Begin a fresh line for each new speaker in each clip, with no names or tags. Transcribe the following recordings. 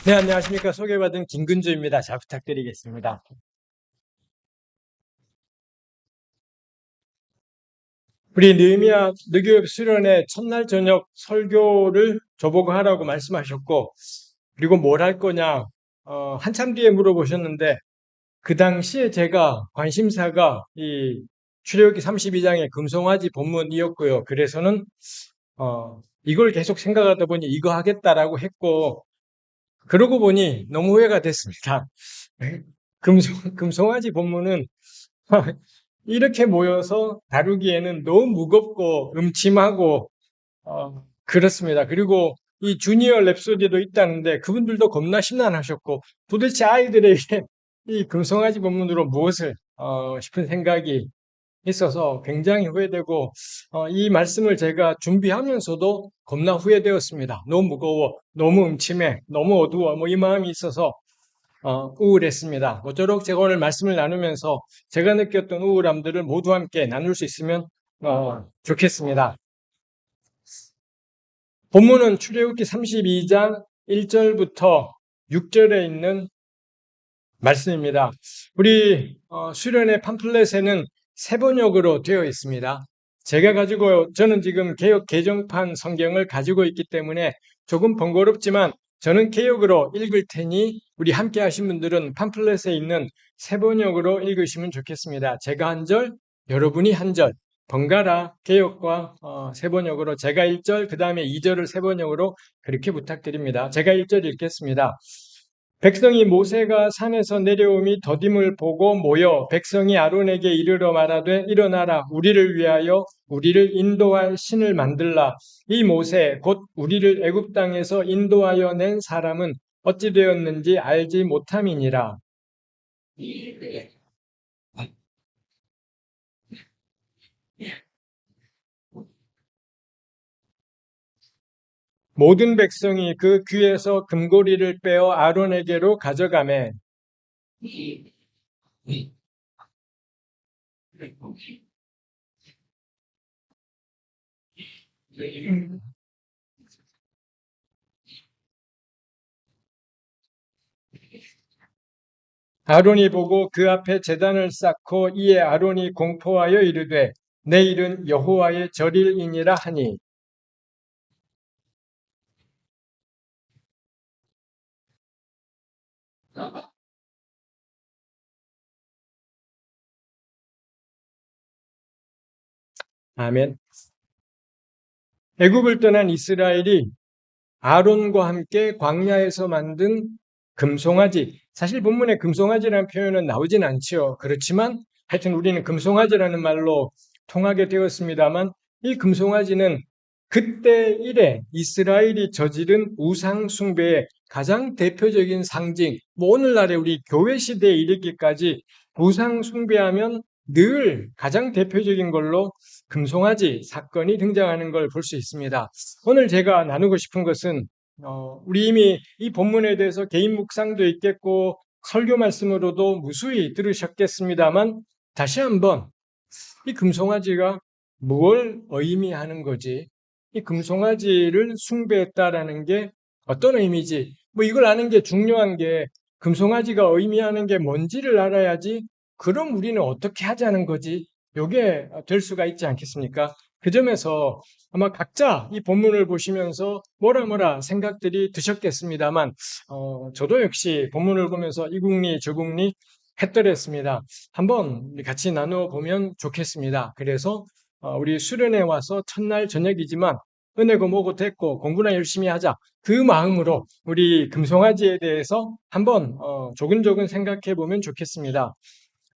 네, 안녕하십니까. 소개받은 김근주입니다. 잘 부탁드리겠습니다. 우리 느헤미야 느교협 수련회 첫날 저녁 설교를 저보고 하라고 말씀하셨고, 그리고 뭘 할 거냐, 한참 뒤에 물어보셨는데, 그 당시에 제가 관심사가 이 출애굽기 32장의 금송아지 본문이었고요. 그래서는, 이걸 계속 생각하다 보니 이거 하겠다라고 했고, 그러고 보니 너무 후회가 됐습니다. 금송아지 본문은 이렇게 모여서 다루기에는 너무 무겁고 음침하고 그렇습니다. 그리고 이 주니어 랩소디도 있다는데 그분들도 겁나 심란하셨고 도대체 아이들에게 이 금송아지 본문으로 무엇을 싶은 생각이 있어서 굉장히 후회되고 이 말씀을 제가 준비하면서도 겁나 후회되었습니다. 너무 무거워, 너무 음침해, 너무 어두워 뭐 이 마음이 있어서 우울했습니다. 모쪼록 제가 오늘 말씀을 나누면서 제가 느꼈던 우울함들을 모두 함께 나눌 수 있으면 좋겠습니다. 본문은 출애굽기 32장 1절부터 6절에 있는 말씀입니다. 우리 수련회 팜플렛에는 세 번역으로 되어 있습니다. 저는 지금 개역 개정판 성경을 가지고 있기 때문에 조금 번거롭지만 저는 개역으로 읽을 테니 우리 함께 하신 분들은 팜플렛에 있는 세 번역으로 읽으시면 좋겠습니다. 제가 한 절, 여러분이 한 절, 번갈아 개역과 세 번역으로 제가 1절, 그 다음에 2절을 세 번역으로 그렇게 부탁드립니다. 제가 1절 읽겠습니다. 백성이 모세가 산에서 내려오미 더딤을 보고 모여 백성이 아론에게 이르러 말하되 일어나라 우리를 위하여 우리를 인도할 신을 만들라. 이 모세 곧 우리를 애굽 땅에서 인도하여 낸 사람은 어찌 되었는지 알지 못함이니라. 모든 백성이 그 귀에서 금고리를 빼어 아론에게로 가져가매 아론이 보고 그 앞에 제단을 쌓고 이에 아론이 공포하여 이르되 내일은 여호와의 절일이니라 하니. 아멘. 애굽을 떠난 이스라엘이 아론과 함께 광야에서 만든 금송아지. 사실 본문에 금송아지라는 표현은 나오진 않지요. 그렇지만 하여튼 우리는 금송아지라는 말로 통하게 되었습니다만 이 금송아지는 그때 이래 이스라엘이 저지른 우상 숭배의 가장 대표적인 상징, 뭐 오늘날에 우리 교회 시대에 이르기까지 우상 숭배하면 늘 가장 대표적인 걸로 금송아지 사건이 등장하는 걸 볼 수 있습니다. 오늘 제가 나누고 싶은 것은 우리 이미 이 본문에 대해서 개인 묵상도 있겠고 설교 말씀으로도 무수히 들으셨겠습니다만 다시 한번 이 금송아지가 뭘 의미하는 거지? 이 금송아지를 숭배했다라는 게 어떤 의미지? 뭐 이걸 아는 게 중요한 게 금송아지가 의미하는 게 뭔지를 알아야지 그럼 우리는 어떻게 하자는 거지? 요게 될 수가 있지 않겠습니까? 그 점에서 아마 각자 이 본문을 보시면서 뭐라 생각들이 드셨겠습니다만 저도 역시 본문을 보면서 이국리 저국리 했더랬습니다. 한번 같이 나누어 보면 좋겠습니다. 그래서 우리 수련회 와서 첫날 저녁이지만 은혜고 뭐고 됐고 공부나 열심히 하자. 그 마음으로 우리 금송아지에 대해서 한번 조근조근 생각해 보면 좋겠습니다.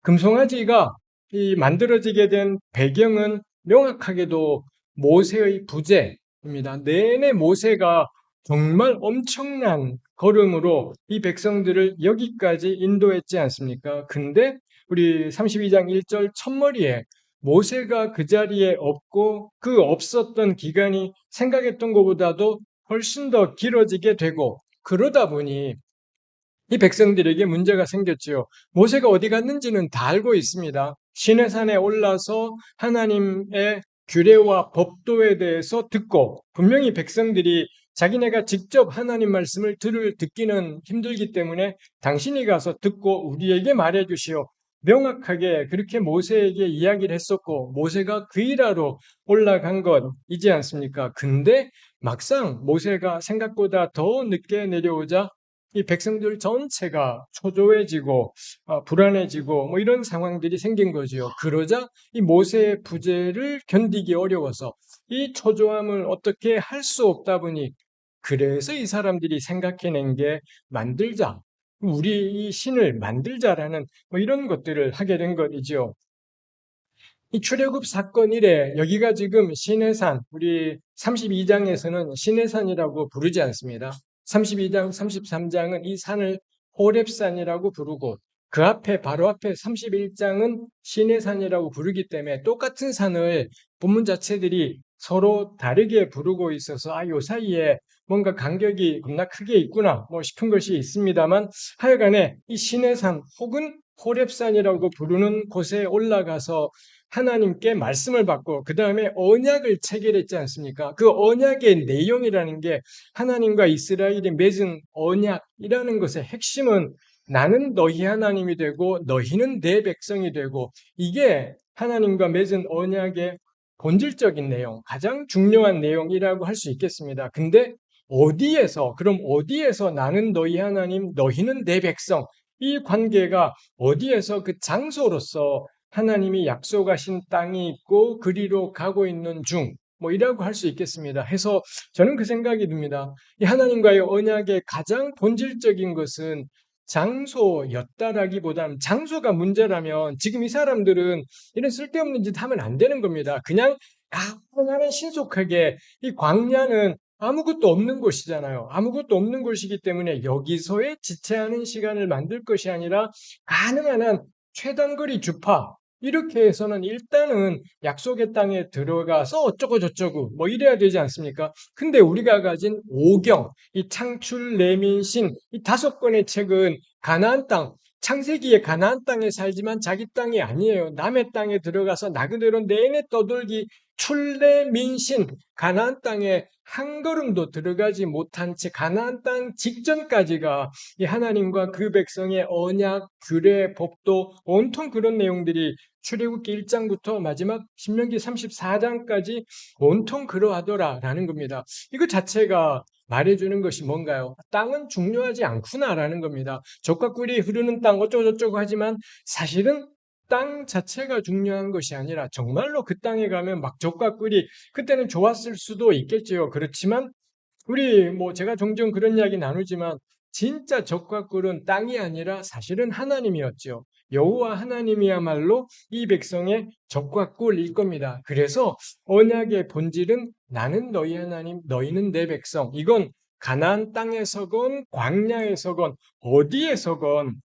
금송아지가 이 만들어지게 된 배경은 명확하게도 모세의 부재입니다. 내내 모세가 정말 엄청난 걸음으로 이 백성들을 여기까지 인도했지 않습니까? 근데 우리 32장 1절 첫머리에 모세가 그 자리에 없고 그 없었던 기간이 생각했던 것보다도 훨씬 더 길어지게 되고 그러다 보니 이 백성들에게 문제가 생겼지요. 모세가 어디 갔는지는 다 알고 있습니다. 시내산에 올라서 하나님의 규례와 법도에 대해서 듣고 분명히 백성들이 자기네가 직접 하나님 말씀을 듣기는 힘들기 때문에 당신이 가서 듣고 우리에게 말해 주시오. 명확하게 그렇게 모세에게 이야기를 했었고 모세가 그 일하러 올라간 것이지 않습니까? 근데 막상 모세가 생각보다 더 늦게 내려오자 이 백성들 전체가 초조해지고 불안해지고 뭐 이런 상황들이 생긴 거지요. 그러자 이 모세의 부재를 견디기 어려워서 이 초조함을 어떻게 할 수 없다 보니 그래서 이 사람들이 생각해낸 게 만들자. 우리 이 신을 만들자라는 뭐 이런 것들을 하게 된 것이죠. 이 출애굽 사건 이래 여기가 지금 시내산, 우리 32장에서는 시내산이라고 부르지 않습니다. 32장, 33장은 이 산을 호렙산이라고 부르고 그 앞에 바로 앞에 31장은 시내산이라고 부르기 때문에 똑같은 산을 본문 자체들이 서로 다르게 부르고 있어서 요 사이에 뭔가 간격이 겁나 크게 있구나 뭐 싶은 것이 있습니다만 하여간에 이 시내산 혹은 호렙산이라고 부르는 곳에 올라가서 하나님께 말씀을 받고 그 다음에 언약을 체결했지 않습니까? 그 언약의 내용이라는 게 하나님과 이스라엘이 맺은 언약이라는 것의 핵심은 나는 너희 하나님이 되고 너희는 내 백성이 되고 이게 하나님과 맺은 언약의 본질적인 내용, 가장 중요한 내용이라고 할 수 있겠습니다. 근데 그럼 어디에서 나는 너희 하나님, 너희는 내 백성, 이 관계가 어디에서 그 장소로서 하나님이 약속하신 땅이 있고 그리로 가고 있는 중, 뭐 이라고 할 수 있겠습니다. 해서 저는 그 생각이 듭니다. 이 하나님과의 언약의 가장 본질적인 것은 장소였다라기보다는 장소가 문제라면 지금 이 사람들은 이런 쓸데없는 짓 하면 안 되는 겁니다. 그냥 가능하면 신속하게 이 광야는 아무것도 없는 곳이잖아요. 아무것도 없는 곳이기 때문에 여기서의 지체하는 시간을 만들 것이 아니라 가능한 한 최단거리 주파 이렇게 해서는 일단은 약속의 땅에 들어가서 어쩌고 저쩌고 뭐 이래야 되지 않습니까? 근데 우리가 가진 오경, 이 창출, 레민, 신, 이 5권의 책은 가나안 땅, 창세기에 가나안 땅에 살지만 자기 땅이 아니에요. 남의 땅에 들어가서 나그네로 내내 떠돌기 출레민신 가나안 땅에 한 걸음도 들어가지 못한 채 가나안 땅 직전까지가 이 하나님과 그 백성의 언약, 규례, 법도 온통 그런 내용들이 출애굽기 1장부터 마지막 신명기 34장까지 온통 그러하더라라는 겁니다. 이거 자체가 말해주는 것이 뭔가요? 땅은 중요하지 않구나라는 겁니다. 젖과 꿀이 흐르는 땅 어쩌고저쩌고 하지만 사실은 땅 자체가 중요한 것이 아니라 정말로 그 땅에 가면 막 젖과 꿀이 그때는 좋았을 수도 있겠지요. 그렇지만 우리 제가 종종 그런 이야기 나누지만 진짜 젖과 꿀은 땅이 아니라 사실은 하나님이었죠. 여호와 하나님이야말로 이 백성의 젖과 꿀일 겁니다. 그래서 언약의 본질은 나는 너희 하나님, 너희는 내 백성. 이건 가나안 땅에서건 광야에서건 어디에서건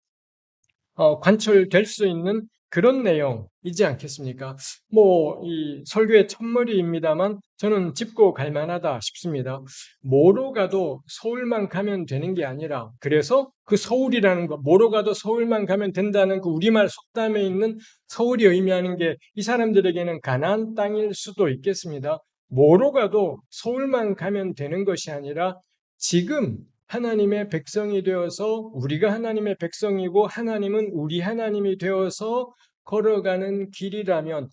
관철될 수 있는 그런 내용이지 않겠습니까? 이 설교의 첫머리입니다만 저는 짚고 갈 만하다 싶습니다. 뭐로 가도 서울만 가면 되는 게 아니라 그래서 그 서울이라는 거, 뭐로 가도 서울만 가면 된다는 그 우리말 속담에 있는 서울이 의미하는 게 이 사람들에게는 가나안 땅일 수도 있겠습니다. 뭐로 가도 서울만 가면 되는 것이 아니라 지금 하나님의 백성이 되어서 우리가 하나님의 백성이고 하나님은 우리 하나님이 되어서 걸어가는 길이라면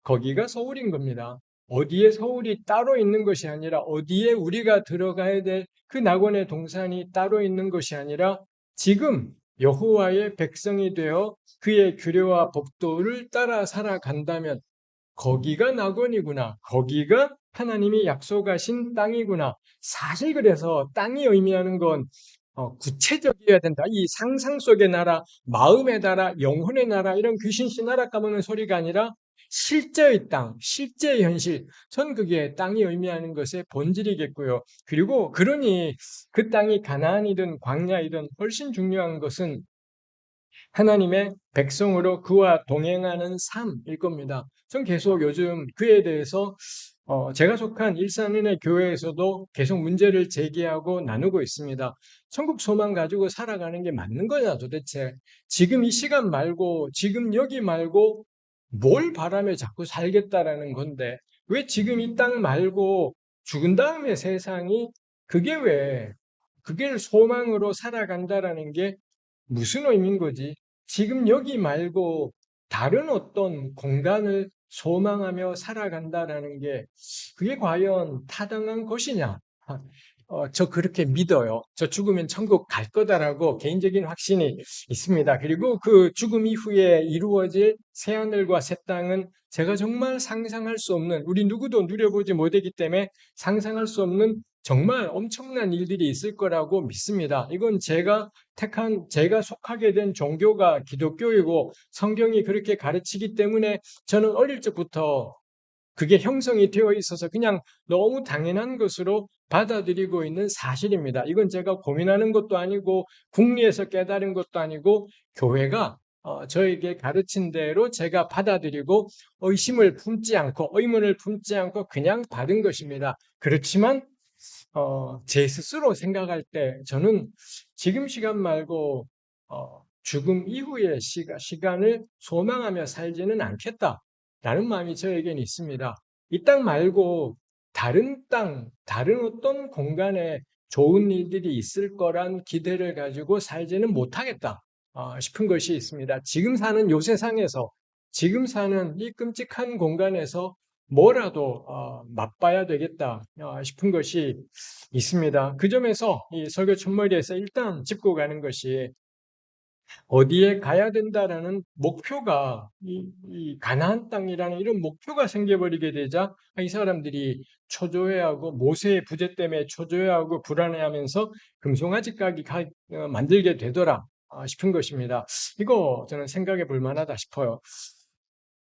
거기가 서울인 겁니다. 어디에 서울이 따로 있는 것이 아니라 어디에 우리가 들어가야 될 그 낙원의 동산이 따로 있는 것이 아니라 지금 여호와의 백성이 되어 그의 규례와 법도를 따라 살아간다면 거기가 낙원이구나. 거기가 하나님이 약속하신 땅이구나. 사실 그래서 땅이 의미하는 건 구체적이어야 된다. 이 상상 속의 나라, 마음의 나라, 영혼의 나라 이런 귀신씨 나라 까먹는 소리가 아니라 실제의 땅, 실제의 현실. 전 그게 땅이 의미하는 것의 본질이겠고요. 그리고 그러니 그 땅이 가나안이든 광야이든 훨씬 중요한 것은 하나님의 백성으로 그와 동행하는 삶일 겁니다. 전 계속 요즘 그에 대해서 제가 속한 일산은혜 교회에서도 계속 문제를 제기하고 나누고 있습니다. 천국 소망 가지고 살아가는 게 맞는 거냐 도대체. 지금 이 시간 말고 지금 여기 말고 뭘 바라며 자꾸 살겠다라는 건데 왜 지금 이 땅 말고 죽은 다음에 세상이 그게 왜, 그게 소망으로 살아간다라는 게 무슨 의미인 거지? 지금 여기 말고 다른 어떤 공간을 소망하며 살아간다라는 게 그게 과연 타당한 것이냐? 저 그렇게 믿어요. 저 죽으면 천국 갈 거다라고 개인적인 확신이 있습니다. 그리고 그 죽음 이후에 이루어질 새하늘과 새 땅은 제가 정말 상상할 수 없는, 우리 누구도 누려보지 못했기 때문에 상상할 수 없는 정말 엄청난 일들이 있을 거라고 믿습니다. 이건 제가 속하게 된 종교가 기독교이고 성경이 그렇게 가르치기 때문에 저는 어릴 적부터 그게 형성이 되어 있어서 그냥 너무 당연한 것으로 받아들이고 있는 사실입니다. 이건 제가 고민하는 것도 아니고 국리에서 깨달은 것도 아니고 교회가 저에게 가르친 대로 제가 받아들이고 의문을 품지 않고 그냥 받은 것입니다. 그렇지만 제 스스로 생각할 때 저는 지금 시간 말고 죽음 이후의 시간을 소망하며 살지는 않겠다라는 마음이 저에게는 있습니다. 이 땅 말고 다른 땅, 다른 어떤 공간에 좋은 일들이 있을 거란 기대를 가지고 살지는 못하겠다 싶은 것이 있습니다. 지금 사는 요 세상에서, 지금 사는 이 끔찍한 공간에서 뭐라도 맛봐야 되겠다 싶은 것이 있습니다. 그 점에서 이 설교 첫머리에서 일단 짚고 가는 것이 어디에 가야 된다라는 목표가 이 가나안 땅이라는 이런 목표가 생겨버리게 되자 이 사람들이 초조해하고 모세의 부재 때문에 초조해하고 불안해하면서 금송아지 가게 만들게 되더라 싶은 것입니다. 이거 저는 생각해 볼 만하다 싶어요.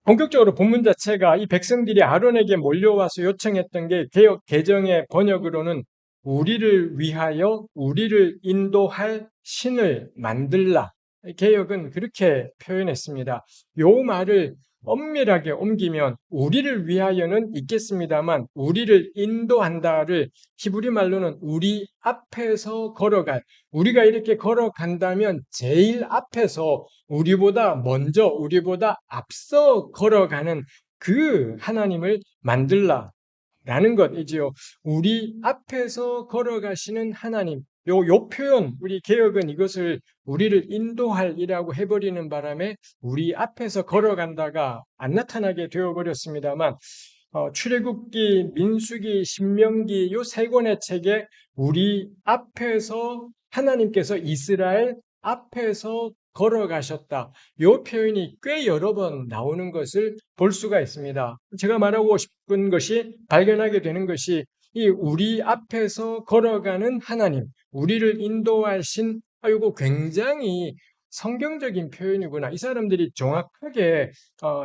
본격적으로 본문 자체가 이 백성들이 아론에게 몰려와서 요청했던 게 개역 개정의 번역으로는 우리를 위하여 우리를 인도할 신을 만들라. 개역은 그렇게 표현했습니다. 요 말을 엄밀하게 옮기면 우리를 위하여는 있겠습니다만 우리를 인도한다를 히브리 말로는 우리 앞에서 걸어갈, 우리가 이렇게 걸어간다면 제일 앞에서 우리보다 먼저, 우리보다 앞서 걸어가는 그 하나님을 만들라라는 것이지요. 우리 앞에서 걸어가시는 하나님. 요 표현, 우리 개역은 이것을 우리를 인도할이라고 해버리는 바람에 우리 앞에서 걸어간다가 안 나타나게 되어버렸습니다만, 출애굽기, 민수기, 신명기 요 세 권의 책에 우리 앞에서 하나님께서 이스라엘 앞에서 걸어가셨다. 이 표현이 꽤 여러 번 나오는 것을 볼 수가 있습니다. 제가 말하고 싶은 것이 발견하게 되는 것이 이 우리 앞에서 걸어가는 하나님, 우리를 인도하신 이거 굉장히 성경적인 표현이구나. 이 사람들이 정확하게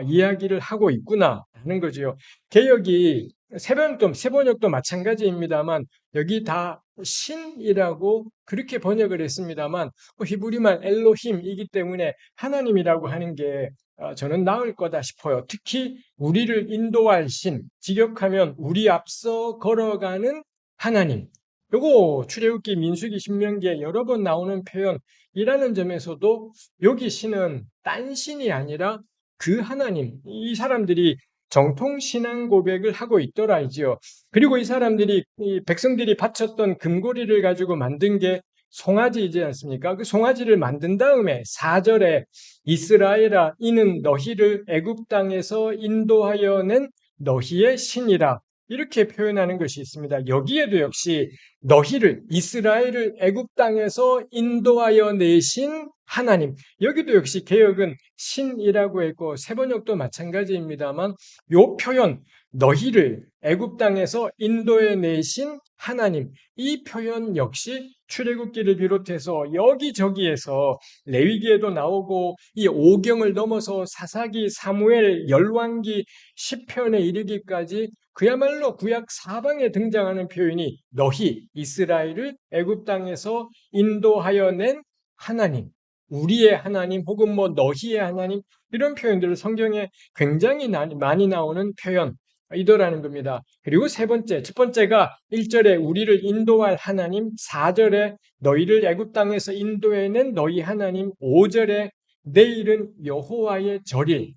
이야기를 하고 있구나 하는 거죠. 개역이 세번역도 마찬가지입니다만 여기 다 신이라고 그렇게 번역을 했습니다만 히브리말 엘로힘이기 때문에 하나님이라고 하는 게 저는 나을 거다 싶어요. 특히 우리를 인도할 신, 직역하면 우리 앞서 걸어가는 하나님. 요거 출애굽기, 민수기, 신명기에 여러 번 나오는 표현이라는 점에서도 여기 신은 딴 신이 아니라 그 하나님, 이 사람들이 정통 신앙 고백을 하고 있더라이지요. 그리고 이 사람들이 이 백성들이 바쳤던 금고리를 가지고 만든 게 송아지이지 않습니까? 그 송아지를 만든 다음에 4절에 이스라엘아 이는 너희를 애굽 땅에서 인도하여 낸 너희의 신이라 이렇게 표현하는 것이 있습니다. 여기에도 역시 너희를 이스라엘을 애굽 땅에서 인도하여 내신 하나님. 여기도 역시 개역은 신이라고 했고 세번역도 마찬가지입니다만 요 표현 너희를 애굽 땅에서 인도해 내신 하나님 이 표현 역시 출애굽기를 비롯해서 여기저기에서 레위기에도 나오고 이 오경을 넘어서 사사기, 사무엘, 열왕기, 시편에 이르기까지 그야말로 구약 사방에 등장하는 표현이 너희 이스라엘을 애굽 땅에서 인도하여 낸 하나님, 우리의 하나님 혹은 뭐 너희의 하나님 이런 표현들을 성경에 굉장히 많이 나오는 표현이더라는 겁니다. 그리고 세 번째, 첫 번째가 1절에 우리를 인도할 하나님, 4절에 너희를 애굽 땅에서 인도해낸 너희 하나님, 5절에 내일은 여호와의 절일.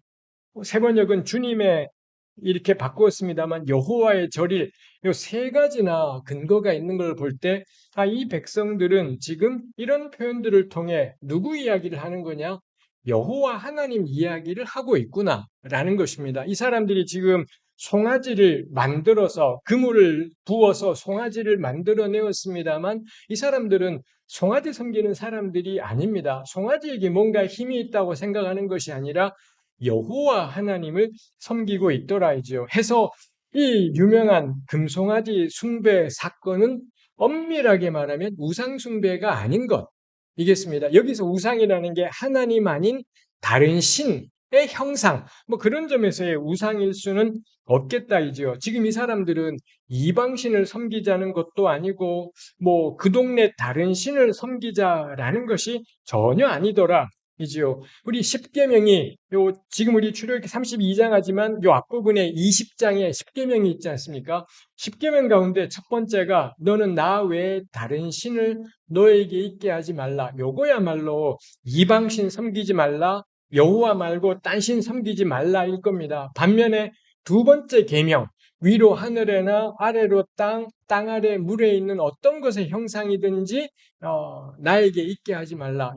세 번역은 주님의 이렇게 바꾸었습니다만 여호와의 절일 요 세 가지나 근거가 있는 걸 볼 때 이 백성들은 지금 이런 표현들을 통해 누구 이야기를 하는 거냐? 여호와 하나님 이야기를 하고 있구나라는 것입니다. 이 사람들이 지금 송아지를 만들어서 그물을 부어서 송아지를 만들어내었습니다만 이 사람들은 송아지 섬기는 사람들이 아닙니다. 송아지에게 뭔가 힘이 있다고 생각하는 것이 아니라 여호와 하나님을 섬기고 있더라이죠. 해서 이 유명한 금송아지 숭배 사건은 엄밀하게 말하면 우상 숭배가 아닌 것이겠습니다. 여기서 우상이라는 게 하나님 아닌 다른 신의 형상, 뭐 그런 점에서의 우상일 수는 없겠다이죠. 지금 이 사람들은 이방신을 섬기자는 것도 아니고 뭐 그 동네 다른 신을 섬기자라는 것이 전혀 아니더라. 이지요. 우리 10계명이 지금 우리 출애굽기 32장 하지만 요 앞부분에 20장에 10계명이 있지 않습니까? 10계명 가운데 첫 번째가 너는 나 외에 다른 신을 너에게 있게 하지 말라. 요거야말로 이방신 섬기지 말라. 여호와 말고 딴 신 섬기지 말라일 겁니다. 반면에 두 번째 계명 위로 하늘에나 아래로 땅 아래 물에 있는 어떤 것의 형상이든지 나에게 있게 하지 말라.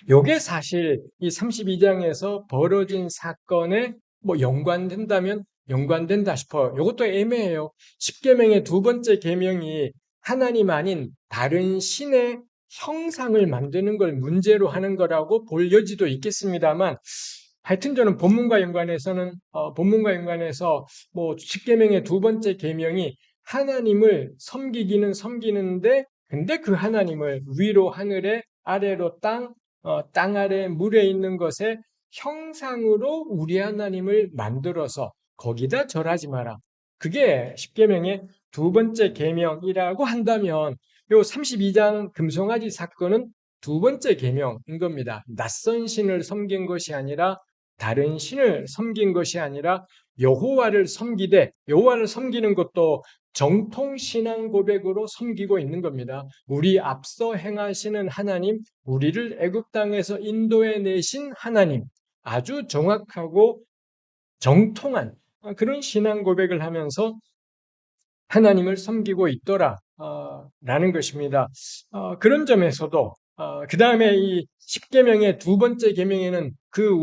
요게 사실 이 32장에서 벌어진 사건에 뭐 연관된다면 연관된다 싶어요. 요것도 애매해요. 10계명의 두 번째 계명이 하나님 아닌 다른 신의 형상을 만드는 걸 문제로 하는 거라고 볼 여지도 있겠습니다만 하여튼 저는 본문과 연관해서 뭐 10계명의 두 번째 계명이 하나님을 섬기기는 섬기는데 근데 그 하나님을 위로 하늘에 아래로 땅 아래 물에 있는 것의 형상으로 우리 하나님을 만들어서 거기다 절하지 마라. 그게 십계명의 두 번째 계명이라고 한다면 요 32장 금송아지 사건은 두 번째 계명인 겁니다. 낯선 신을 섬긴 것이 아니라 다른 신을 섬긴 것이 아니라 여호와를 섬기는 것도 정통 신앙 고백으로 섬기고 있는 겁니다. 우리 앞서 행하시는 하나님, 우리를 애굽 땅에서 인도해 내신 하나님, 아주 정확하고 정통한 그런 신앙 고백을 하면서 하나님을 섬기고 있더라 라는 것입니다. 그런 점에서도 그 다음에 이 10계명의 두 번째 계명에는 그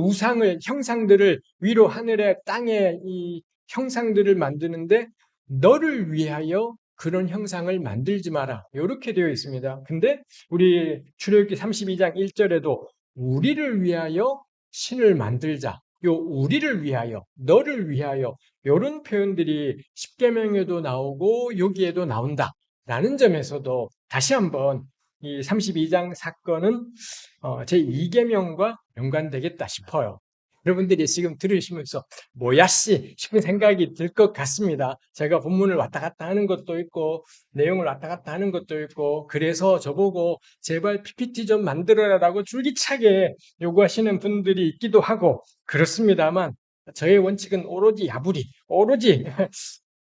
형상들을 위로 하늘에 땅에 이 형상들을 만드는데 너를 위하여 그런 형상을 만들지 마라. 이렇게 되어 있습니다. 근데 우리 출애굽기 32장 1절에도 우리를 위하여 신을 만들자. 요 우리를 위하여, 너를 위하여 이런 표현들이 십계명에도 나오고 여기에도 나온다라는 점에서도 다시 한번 이 32장 사건은 제 2계명과 연관되겠다 싶어요. 여러분들이 지금 들으시면서 뭐야 씨 싶은 생각이 들 것 같습니다. 제가 본문을 왔다 갔다 하는 것도 있고 내용을 왔다 갔다 하는 것도 있고 그래서 저보고 제발 PPT 좀 만들어라라고 줄기차게 요구하시는 분들이 있기도 하고 그렇습니다만 저의 원칙은 오로지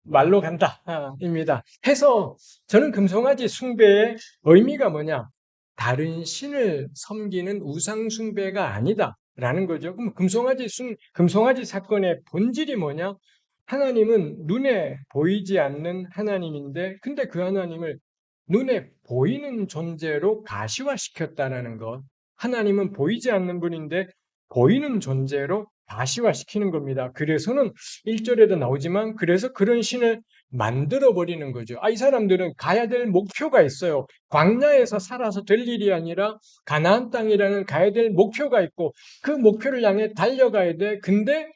말로 간다입니다. 해서 저는 금송아지 숭배의 의미가 뭐냐? 다른 신을 섬기는 우상 숭배가 아니다라는 거죠. 그럼 금송아지 사건의 본질이 뭐냐? 하나님은 눈에 보이지 않는 하나님인데, 근데 그 하나님을 눈에 보이는 존재로 가시화시켰다라는 것. 하나님은 보이지 않는 분인데 보이는 존재로 가시화시키는 겁니다. 그래서는 1절에도 나오지만 그래서 그런 신을 만들어 버리는 거죠. 이 사람들은 가야 될 목표가 있어요. 광야에서 살아서 될 일이 아니라 가나안 땅이라는 가야 될 목표가 있고 그 목표를 향해 달려가야 돼. 근데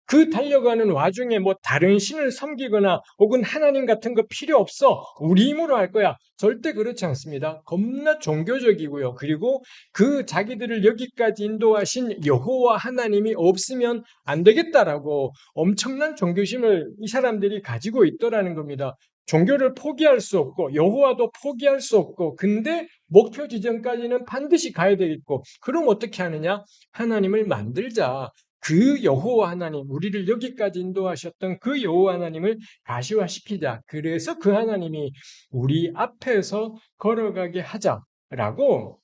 그 달려가는 와중에 뭐 다른 신을 섬기거나 혹은 하나님 같은 거 필요 없어. 우리 힘으로 할 거야. 절대 그렇지 않습니다. 겁나 종교적이고요. 그리고 그 자기들을 여기까지 인도하신 여호와 하나님이 없으면 안 되겠다라고 엄청난 종교심을 이 사람들이 가지고 있더라는 겁니다. 종교를 포기할 수 없고 여호와도 포기할 수 없고 근데 목표 지점까지는 반드시 가야 되겠고 그럼 어떻게 하느냐? 하나님을 만들자. 그 여호와 하나님, 우리를 여기까지 인도하셨던 그 여호와 하나님을 가시화시키자. 그래서 그 하나님이 우리 앞에서 걸어가게 하자라고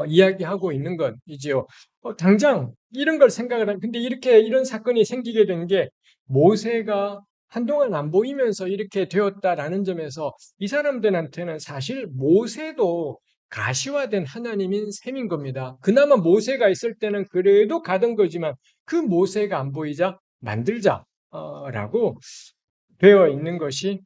이야기하고 있는 것이지요. 당장 이런 걸 생각을 한. 근데 이런 사건이 생기게 된 게 모세가 한동안 안 보이면서 이렇게 되었다라는 점에서 이 사람들한테는 사실 모세도 가시화된 하나님인 셈인 겁니다. 그나마 모세가 있을 때는 그래도 가던 거지만 그 모세가 안 보이자 만들자 라고 되어 있는 것이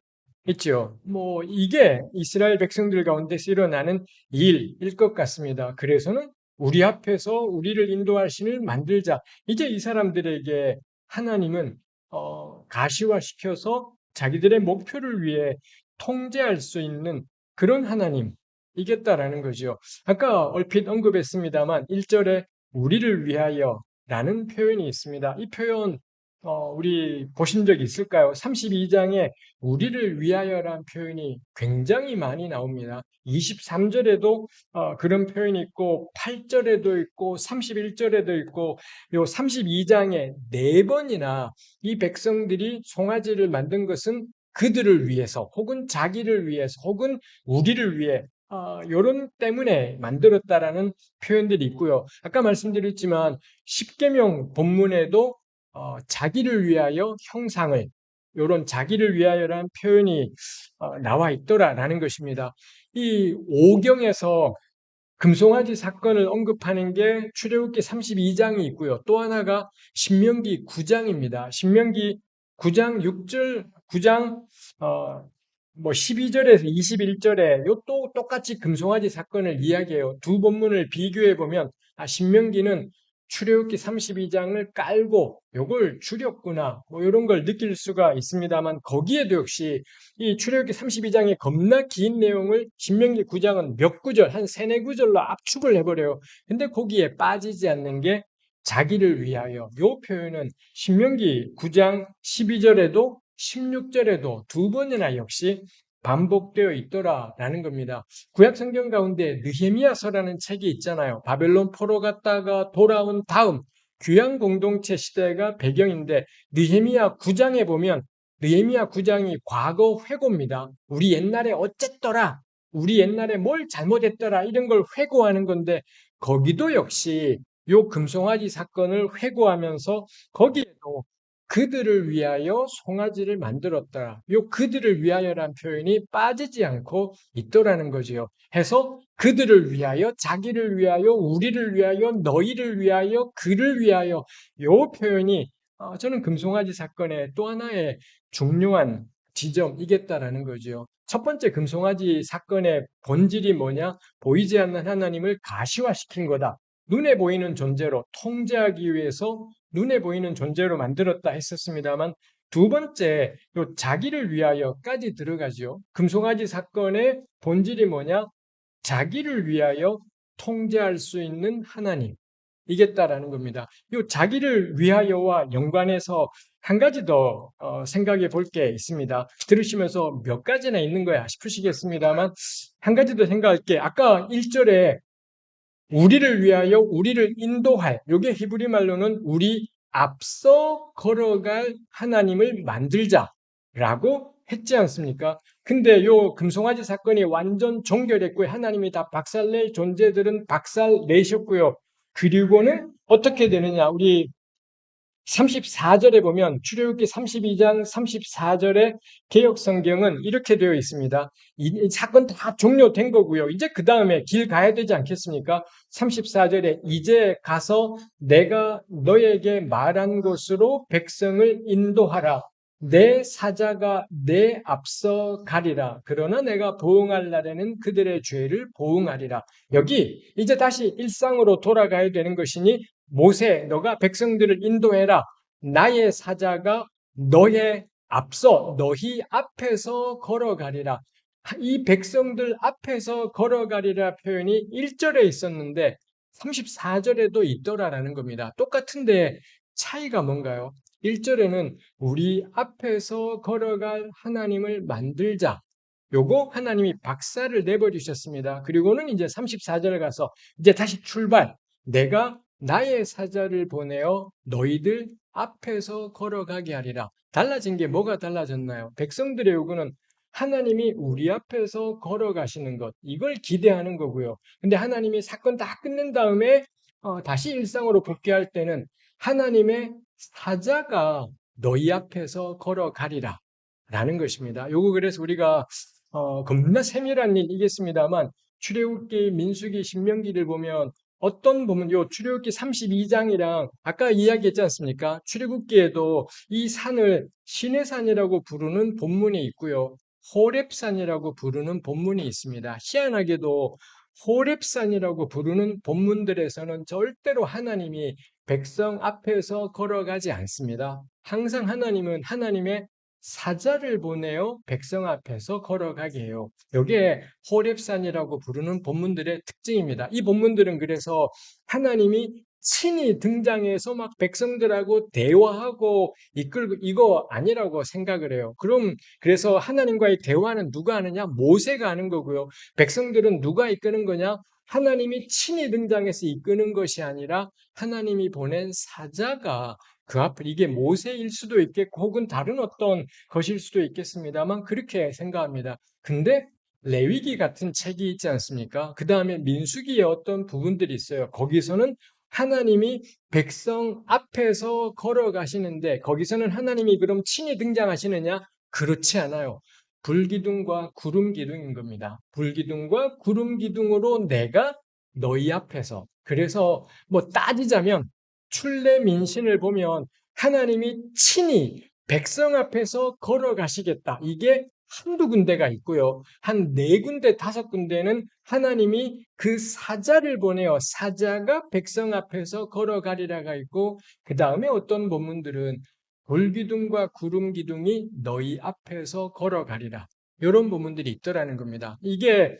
있죠. 뭐 이게 이스라엘 백성들 가운데서 일어나는 일일 것 같습니다. 그래서는 우리 앞에서 우리를 인도할 신을 만들자. 이제 이 사람들에게 하나님은 가시화시켜서 자기들의 목표를 위해 통제할 수 있는 그런 하나님이겠다라는 거죠. 아까 얼핏 언급했습니다만 1절에 우리를 위하여라는 표현이 있습니다. 이 표현 우리 보신 적 있을까요? 32장에 우리를 위하여란 표현이 굉장히 많이 나옵니다. 23절에도 그런 표현이 있고 8절에도 있고 31절에도 있고 요 32장에 4번이나 이 백성들이 송아지를 만든 것은 그들을 위해서 혹은 자기를 위해서 혹은 우리를 위해 요런 때문에 만들었다라는 표현들이 있고요. 아까 말씀드렸지만 십계명 본문에도 자기를 위하여 형상을 이런 자기를 위하여라는 표현이 나와 있더라라는 것입니다. 이 오경에서 금송아지 사건을 언급하는 게 출애굽기 32장이 있고요. 또 하나가 신명기 9장입니다. 신명기 9장 6절, 9장 뭐 12절에서 21절에 요 또 똑같이 금송아지 사건을 이야기해요. 두 본문을 비교해 보면 신명기는 출애굽기 32장을 깔고 요걸 줄였구나 뭐 이런 걸 느낄 수가 있습니다만 거기에도 역시 이 출애굽기 32장의 겁나 긴 내용을 신명기 9장은 몇 구절 한 세네 구절로 압축을 해버려요. 근데 거기에 빠지지 않는 게 자기를 위하여 요 표현은 신명기 9장 12절에도 16절에도 두 번이나 역시 반복되어 있더라라는 겁니다. 구약 성경 가운데 느헤미야서라는 책이 있잖아요. 바벨론 포로 갔다가 돌아온 다음 귀양 공동체 시대가 배경인데 느헤미야 9장에 보면 느헤미야 9장이 과거 회고입니다. 우리 옛날에 어쨌더라. 우리 옛날에 뭘 잘못했더라. 이런 걸 회고하는 건데 거기도 역시 요 금송아지 사건을 회고하면서 거기에도 그들을 위하여 송아지를 만들었다. 요 그들을 위하여란 표현이 빠지지 않고 있더라는 거지요. 해서 그들을 위하여, 자기를 위하여, 우리를 위하여, 너희를 위하여, 그를 위하여 요 표현이 저는 금송아지 사건의 또 하나의 중요한 지점이겠다라는 거죠. 첫 번째 금송아지 사건의 본질이 뭐냐? 보이지 않는 하나님을 가시화시킨 거다. 눈에 보이는 존재로 통제하기 위해서 눈에 보이는 존재로 만들었다 했었습니다만 두 번째 요 자기를 위하여까지 들어가죠. 금송아지 사건의 본질이 뭐냐? 자기를 위하여 통제할 수 있는 하나님. 이겠다라는 겁니다. 이 자기를 위하여와 연관해서 한 가지 더 생각해 볼 게 있습니다. 들으시면서 몇 가지나 있는 거야 싶으시겠습니다만 한 가지 더 생각할 게 아까 1절에 우리를 위하여 우리를 인도할 요게 히브리 말로는 우리 앞서 걸어갈 하나님을 만들자라고 했지 않습니까? 근데 요 금송아지 사건이 완전 종결했고요. 하나님이 다 박살낼 존재들은 박살내셨고요. 그리고는 어떻게 되느냐? 우리 34절에 보면 출애굽기 32장 34절에 개역 성경은 이렇게 되어 있습니다. 이 사건 다 종료된 거고요. 이제 그 다음에 길 가야 되지 않겠습니까? 34절에 이제 가서 내가 너에게 말한 곳으로 백성을 인도하라. 내 사자가 내 앞서 가리라. 그러나 내가 보응할 날에는 그들의 죄를 보응하리라. 여기 이제 다시 일상으로 돌아가야 되는 것이니 모세, 너가 백성들을 인도해라. 나의 사자가 너의 앞서, 너희 앞에서 걸어가리라. 이 백성들 앞에서 걸어가리라 표현이 1절에 있었는데 34절에도 있더라라는 겁니다. 똑같은데 차이가 뭔가요? 1절에는 우리 앞에서 걸어갈 하나님을 만들자. 요거 하나님이 박살을 내버리셨습니다. 그리고는 이제 34절에 가서 이제 다시 출발. 내가 나의 사자를 보내어 너희들 앞에서 걸어가게 하리라. 달라진 게 뭐가 달라졌나요? 백성들의 요구는 하나님이 우리 앞에서 걸어가시는 것, 이걸 기대하는 거고요. 근데 하나님이 사건 다 끝낸 다음에 다시 일상으로 복귀할 때는 하나님의 사자가 너희 앞에서 걸어가리라 라는 것입니다. 요거 그래서 우리가 겁나 세밀한 일이겠습니다만 출애굽기, 민수기, 신명기를 보면 어떤 부분, 요 출애굽기 32장이랑 아까 이야기했지 않습니까? 출애굽기에도 이 산을 시내산이라고 부르는 본문이 있고요. 호렙산이라고 부르는 본문이 있습니다. 희한하게도 호렙산이라고 부르는 본문들에서는 절대로 하나님이 백성 앞에서 걸어가지 않습니다. 항상 하나님은 하나님의 사자를 보내어 백성 앞에서 걸어가게 해요. 이게 호렙산이라고 부르는 본문들의 특징입니다. 이 본문들은 그래서 하나님이 친히 등장해서 막 백성들하고 대화하고 이끌고 이거 아니라고 생각을 해요. 그래서 하나님과의 대화는 누가 하느냐? 모세가 하는 거고요. 백성들은 누가 이끄는 거냐? 하나님이 친히 등장해서 이끄는 것이 아니라 하나님이 보낸 사자가 그 앞을 이게 모세일 수도 있겠고 혹은 다른 어떤 것일 수도 있겠습니다만 그렇게 생각합니다. 근데 레위기 같은 책이 있지 않습니까? 그 다음에 민수기의 어떤 부분들이 있어요. 거기서는 하나님이 백성 앞에서 걸어가시는데 거기서는 하나님이 그럼 친히 등장하시느냐? 그렇지 않아요. 불기둥과 구름 기둥인 겁니다. 불기둥과 구름 기둥으로 내가 너희 앞에서 그래서 뭐 따지자면 출애민신을 보면 하나님이 친히 백성 앞에서 걸어가시겠다. 이게 한두 군데가 있고요. 한 네 군데, 다섯 군데는 하나님이 그 사자를 보내어 사자가 백성 앞에서 걸어가리라가 있고 그 다음에 어떤 본문들은 돌기둥과 구름 기둥이 너희 앞에서 걸어가리라. 이런 부분들이 있더라는 겁니다. 이게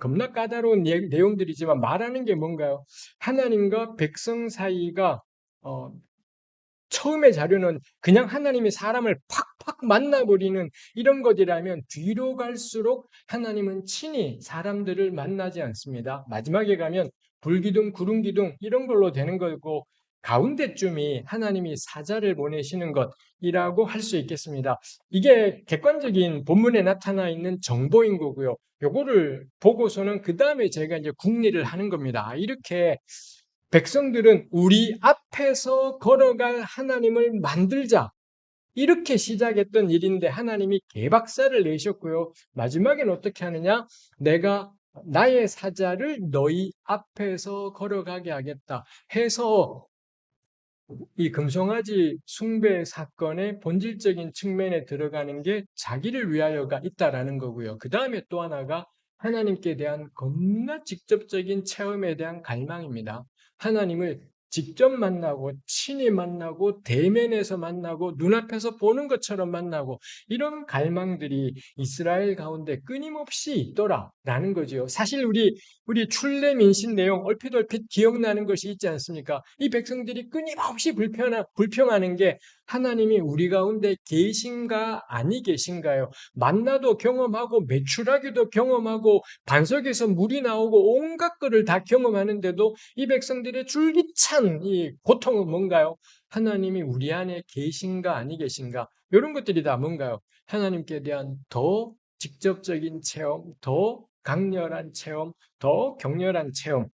겁나 까다로운 내용들이지만 말하는 게 뭔가요? 하나님과 백성 사이가 어, 처음의 자료는 그냥 하나님이 사람을 팍팍 만나버리는 이런 것이라면 뒤로 갈수록 하나님은 친히 사람들을 만나지 않습니다. 마지막에 가면 불기둥, 구름기둥 이런 걸로 되는 거고 가운데쯤이 하나님이 사자를 보내시는 것이라고 할 수 있겠습니다. 이게 객관적인 본문에 나타나 있는 정보인 거고요. 요거를 보고서는 그 다음에 제가 이제 궁리를 하는 겁니다. 이렇게 백성들은 우리 앞에서 걸어갈 하나님을 만들자. 이렇게 시작했던 일인데 하나님이 개박살을 내셨고요. 마지막엔 어떻게 하느냐? 내가 나의 사자를 너희 앞에서 걸어가게 하겠다 해서 이 금송아지 숭배 사건의 본질적인 측면에 들어가는 게 자기를 위하여가 있다라는 거고요. 그 다음에 또 하나가 하나님께 대한 겁나 직접적인 체험에 대한 갈망입니다. 하나님을 직접 만나고 친히 만나고 대면에서 만나고 눈앞에서 보는 것처럼 만나고 이런 갈망들이 이스라엘 가운데 끊임없이 있더라라는 거죠. 사실 우리 출애민신 내용 얼핏 기억나는 것이 있지 않습니까? 이 백성들이 끊임없이 불평하는 게 하나님이 우리 가운데 계신가 아니 계신가요? 만나도 경험하고 메추라기도 경험하고 반석에서 물이 나오고 온갖 것을 다 경험하는데도 이 백성들의 줄기찬 이 고통은 뭔가요? 하나님이 우리 안에 계신가 아니 계신가? 이런 것들이 다 뭔가요? 하나님께 대한 더 직접적인 체험, 더 강렬한 체험, 더 격렬한 체험,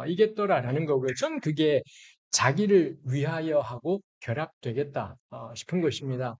이겠더라라는 거고요. 전 그게 자기를 위하여 하고 결합되겠다 싶은 것입니다.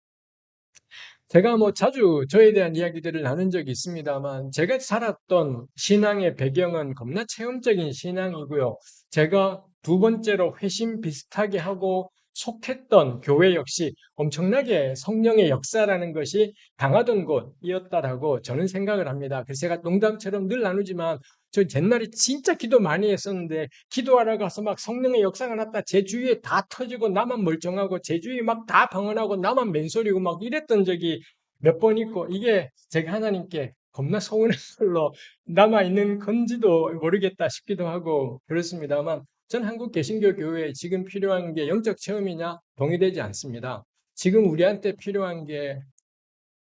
제가 뭐 자주 저에 대한 이야기들을 나눈 적이 있습니다만 제가 살았던 신앙의 배경은 겁나 체험적인 신앙이고요. 제가 두 번째로 회심 비슷하게 하고 속했던 교회 역시 엄청나게 성령의 역사라는 것이 강하던 곳이었다라고 저는 생각을 합니다. 그래서 제가 농담처럼 늘 나누지만 저 옛날에 진짜 기도 많이 했었는데 기도하러 가서 막 성령의 역사가 났다. 제 주위에 다 터지고 나만 멀쩡하고 제 주위에 막 다 방언하고 나만 맨소리고 막 이랬던 적이 몇 번 있고 이게 제가 하나님께 겁나 서운한 걸로 남아있는 건지도 모르겠다 싶기도 하고 그렇습니다만 전 한국 개신교 교회에 지금 필요한 게 영적 체험이냐? 동의되지 않습니다. 지금 우리한테 필요한 게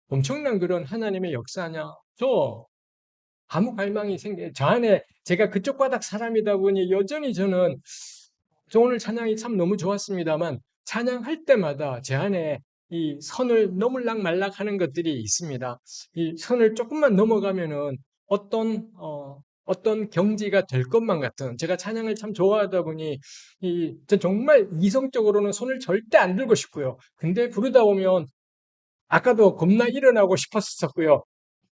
엄청난 그런 하나님의 역사냐? 아무 갈망이 저 안에 제가 그쪽 바닥 사람이다 보니 여전히 저 오늘 찬양이 참 너무 좋았습니다만 찬양할 때마다 제 안에 이 선을 넘을락 말락 하는 것들이 있습니다. 이 선을 조금만 넘어가면은 어떤 어떤 경지가 될 것만 같은, 제가 찬양을 참 좋아하다 보니 전 정말 이성적으로는 손을 절대 안 들고 싶고요. 근데 부르다 보면 아까도 겁나 일어나고 싶었었고요.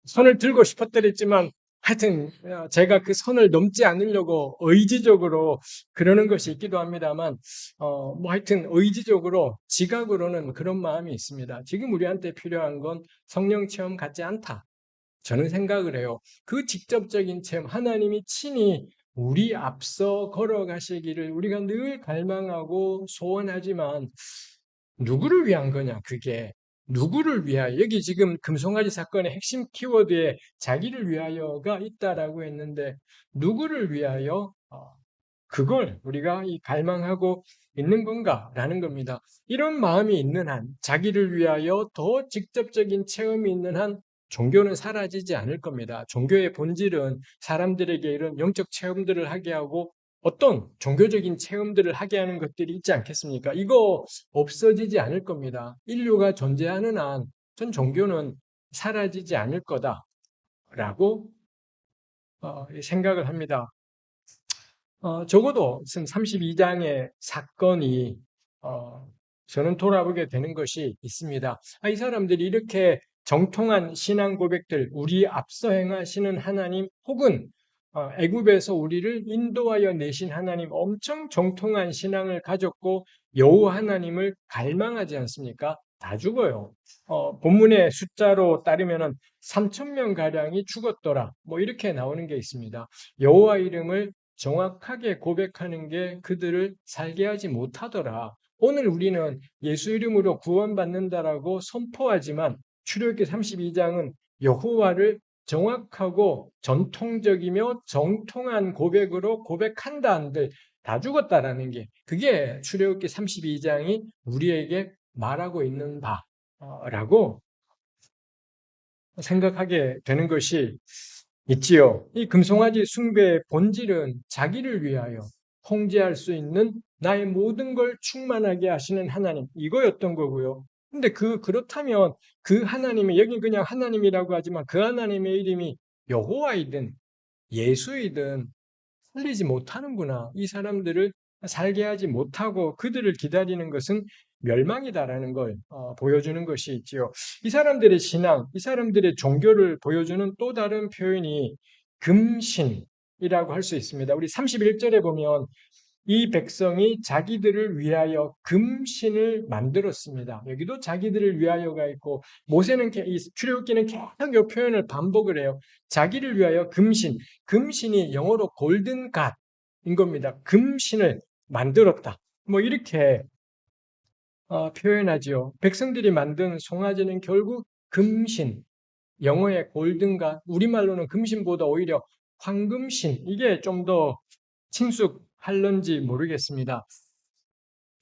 손을 들고 싶었더랬지만 하여튼 제가 그 선을 넘지 않으려고 의지적으로 그러는 것이 있기도 합니다만 뭐 하여튼 의지적으로 지각으로는 그런 마음이 있습니다. 지금 우리한테 필요한 건 성령 체험 같지 않다. 저는 생각을 해요. 그 직접적인 체험, 하나님이 친히 우리 앞서 걸어가시기를 우리가 늘 갈망하고 소원하지만 누구를 위한 거냐, 그게. 누구를 위하여. 여기 지금 금송아지 사건의 핵심 키워드에 자기를 위하여가 있다라고 했는데, 누구를 위하여 그걸 우리가 이 갈망하고 있는 건가라는 겁니다. 이런 마음이 있는 한, 자기를 위하여 더 직접적인 체험이 있는 한, 종교는 사라지지 않을 겁니다. 종교의 본질은 사람들에게 이런 영적 체험들을 하게 하고 어떤 종교적인 체험들을 하게 하는 것들이 있지 않겠습니까? 이거 없어지지 않을 겁니다. 인류가 존재하는 한 전 종교는 사라지지 않을 거다라고 생각을 합니다. 적어도 지금 32장의 사건이 저는 돌아보게 되는 것이 있습니다. 이 사람들이 이렇게 정통한 신앙 고백들, 우리 앞서 행하시는 하나님 혹은 애굽에서 우리를 인도하여 내신 하나님, 엄청 정통한 신앙을 가졌고 여호와 하나님을 갈망하지 않습니까? 다 죽어요. 본문의 숫자로 따르면은 3,000명 가량이 죽었더라. 뭐 이렇게 나오는 게 있습니다. 여호와 이름을 정확하게 고백하는 게 그들을 살게 하지 못하더라. 오늘 우리는 예수 이름으로 구원받는다라고 선포하지만 출애굽기 32장은 여호와를 정확하고 전통적이며 정통한 고백으로 고백한다 한들 다 죽었다라는 게, 그게 출애굽기 32장이 우리에게 말하고 있는 바라고 생각하게 되는 것이 있지요. 이 금송아지 숭배의 본질은 자기를 위하여 통제할 수 있는 나의 모든 걸 충만하게 하시는 하나님, 이거였던 거고요. 근데 그렇다면 그 하나님이, 여기 그냥 하나님이라고 하지만 그 하나님의 이름이 여호와이든 예수이든 살리지 못하는구나. 이 사람들을 살게 하지 못하고 그들을 기다리는 것은 멸망이다라는 걸 보여주는 것이 있지요. 이 사람들의 신앙, 이 사람들의 종교를 보여주는 또 다른 표현이 금신이라고 할 수 있습니다. 우리 31절에 보면 이 백성이 자기들을 위하여 금신을 만들었습니다. 여기도 자기들을 위하여가 있고, 모세는 이 출애굽기는 계속 이 표현을 반복을 해요. 자기를 위하여 금신, 금신이 영어로 골든 갓인 겁니다. 금신을 만들었다. 뭐 이렇게 표현하지요. 백성들이 만든 송아지는 결국 금신, 영어의 골든 갓, 우리말로는 금신보다 오히려 황금신, 이게 좀 더 친숙할런지 모르겠습니다.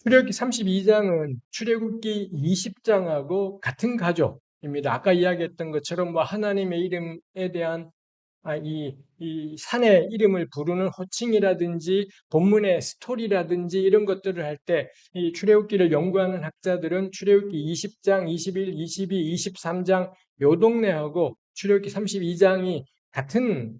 출애굽기 32장은 출애굽기 20장하고 같은 가족입니다. 아까 이야기했던 것처럼 뭐 하나님의 이름에 대한 이 산의 이름을 부르는 호칭이라든지 본문의 스토리라든지 이런 것들을 할 때 이 출애굽기를 연구하는 학자들은 출애굽기 20장, 21, 22, 23장 요 동네하고 출애굽기 32장이 같은